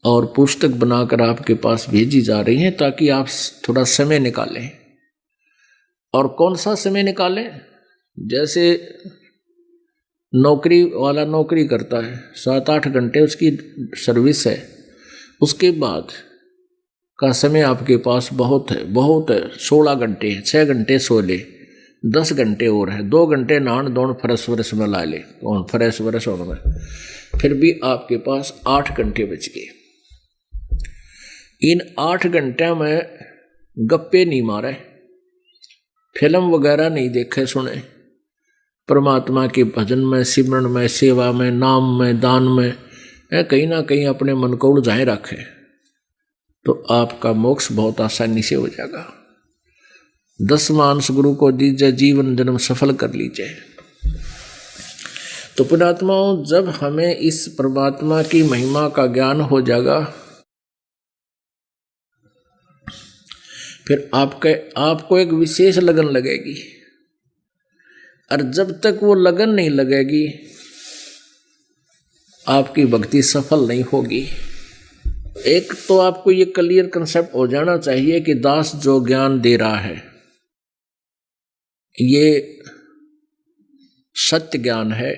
और पुस्तक बनाकर आपके पास भेजी जा रही है, ताकि आप थोड़ा समय निकालें। और कौन सा समय निकालें? जैसे नौकरी वाला नौकरी करता है, 7-8 घंटे उसकी सर्विस है, उसके बाद का समय आपके पास बहुत है, बहुत है। 16 घंटे है, 6 घंटे सो ले, 10 घंटे और है, 2 घंटे नहान धोन फ्रेश व्रेश में ला ले, कौन फ्रेश व्रेश होने में, फिर भी आपके पास 8 घंटे बच गए। इन 8 घंटे में गप्पे नहीं मारे, फिल्म वगैरह नहीं देखे सुने, परमात्मा के भजन में, सिमरन में, सेवा में, नाम में, दान में कहीं ना कहीं अपने मन को उलझाए रखे, तो आपका मोक्ष बहुत आसानी से हो जाएगा। 10 मानस गुरु को दीजिए, जीवन जन्म सफल कर लीजिए। तो पुण्यात्माओं, जब हमें इस परमात्मा की महिमा का ज्ञान हो जाएगा, फिर आपको एक विशेष लगन लगेगी, और जब तक वो लगन नहीं लगेगी आपकी भक्ति सफल नहीं होगी। एक तो आपको ये क्लियर कंसेप्ट हो जाना चाहिए कि दास जो ज्ञान दे रहा है ये सत्य ज्ञान है,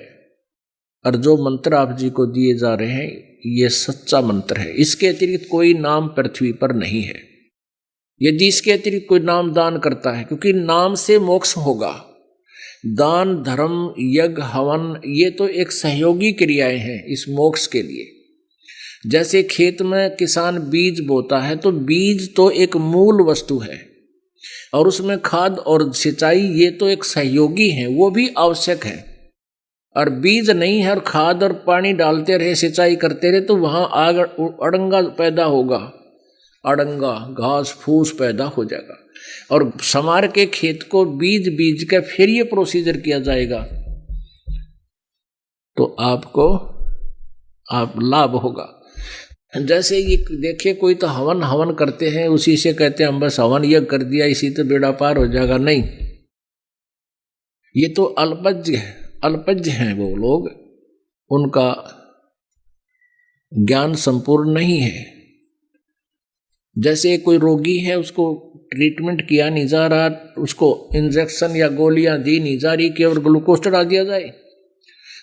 और जो मंत्र आप जी को दिए जा रहे हैं ये सच्चा मंत्र है। इसके अतिरिक्त कोई नाम पृथ्वी पर नहीं है। यदि इसके अतिरिक्त कोई नाम दान करता है, क्योंकि नाम से मोक्ष होगा, दान, धर्म, यज्ञ, हवन ये तो एक सहयोगी क्रियाएं हैं इस मोक्ष के लिए। जैसे खेत में किसान बीज बोता है तो बीज तो एक मूल वस्तु है, और उसमें खाद और सिंचाई ये तो एक सहयोगी हैं, वो भी आवश्यक है। और बीज नहीं है और खाद और पानी डालते रहे, सिंचाई करते रहे, तो वहाँ आग अड़ंगा पैदा होगा, अड़ंगा घास फूस पैदा हो जाएगा, और समार के खेत को बीज के फिर ये प्रोसीजर किया जाएगा, तो आप लाभ होगा। जैसे ये देखिए, कोई तो हवन करते हैं, उसी से कहते हैं हम बस हवन यज्ञ कर दिया इसी तो बेड़ा पार हो जाएगा। नहीं, ये तो अल्पज्ञ हैं वो लोग, उनका ज्ञान संपूर्ण नहीं है। जैसे कोई रोगी है, उसको ट्रीटमेंट किया नहीं जा रहा, उसको इंजेक्शन या गोलियां दी नहीं जा रही, केवल ग्लूकोज चढ़ा दिया जाए,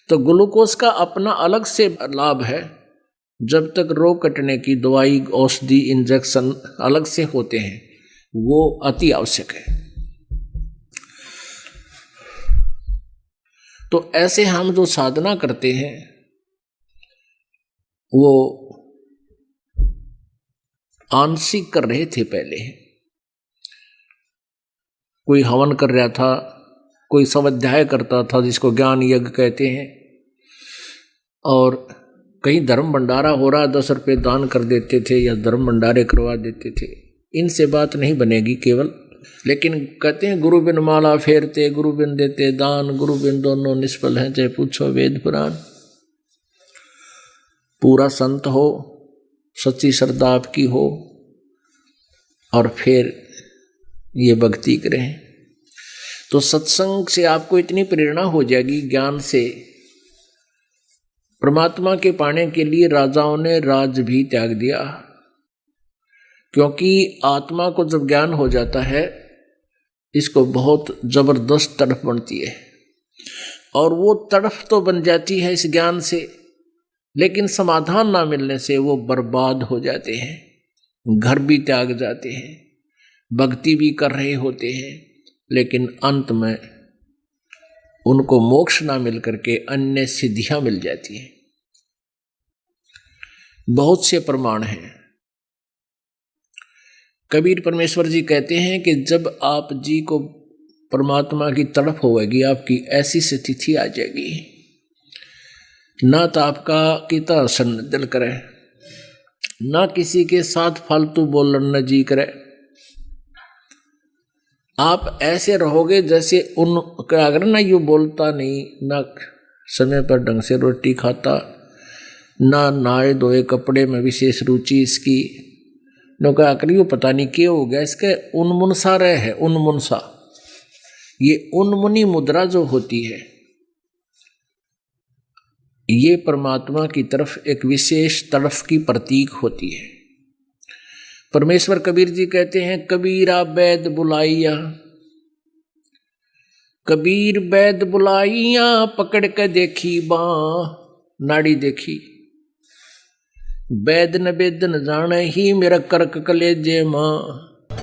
तो ग्लूकोज का अपना अलग से लाभ है। जब तक रोग कटने की दवाई, औषधि, इंजेक्शन अलग से होते हैं, वो अति आवश्यक है। तो ऐसे हम जो साधना करते हैं वो आंशिक कर रहे थे। पहले कोई हवन कर रहा था, कोई स्वाध्याय करता था जिसको ज्ञान यज्ञ कहते हैं, और कहीं धर्म भंडारा हो रहा, 10 रुपये दान कर देते थे या धर्म भंडारे करवा देते थे। इनसे बात नहीं बनेगी केवल। लेकिन कहते हैं गुरु बिन माला फेरते, गुरु बिन देते दान, गुरु बिन दोनों निष्फल हैं, चाहे पूछो वेद पुराण। पूरा संत हो, सच्ची श्रद्धा आपकी हो, और फिर ये भक्ति करें, तो सत्संग से आपको इतनी प्रेरणा हो जाएगी, ज्ञान से। परमात्मा के पाने के लिए राजाओं ने राज भी त्याग दिया, क्योंकि आत्मा को जब ज्ञान हो जाता है, इसको बहुत जबरदस्त तड़फ बनती है, और वो तड़फ तो बन जाती है इस ज्ञान से, लेकिन समाधान ना मिलने से वो बर्बाद हो जाते हैं, घर भी त्याग जाते हैं, भक्ति भी कर रहे होते हैं, लेकिन अंत में उनको मोक्ष ना मिल करके अन्य सिद्धियां मिल जाती हैं। बहुत से प्रमाण हैं। कबीर परमेश्वर जी कहते हैं कि जब आप जी को परमात्मा की तड़प होगी, आपकी ऐसी स्थिति आ जाएगी, ना तो आपका कितना सन दिल करे, ना किसी के साथ फालतू बोलना जी करे। आप ऐसे रहोगे जैसे अगर ना यूँ बोलता नहीं, ना समय पर ढंग से रोटी खाता, ना नहाए धोए कपड़े में विशेष रुचि इसकी, न क्या कर यूँ पता नहीं क्या हो गया, इसके उन्मुनसा रहे है। उन्मुनसा, ये उन्मुनी मुद्रा जो होती है, ये परमात्मा की तरफ एक विशेष तड़फ की प्रतीक होती है। परमेश्वर कबीर जी कहते हैं, कबीरा बैद बुलाइया, कबीर बैद बुलाइया, पकड़ के देखी बाँ, नाड़ी देखी। वेद न वेद न जाने ही मेरा कर्क कलेजे मां।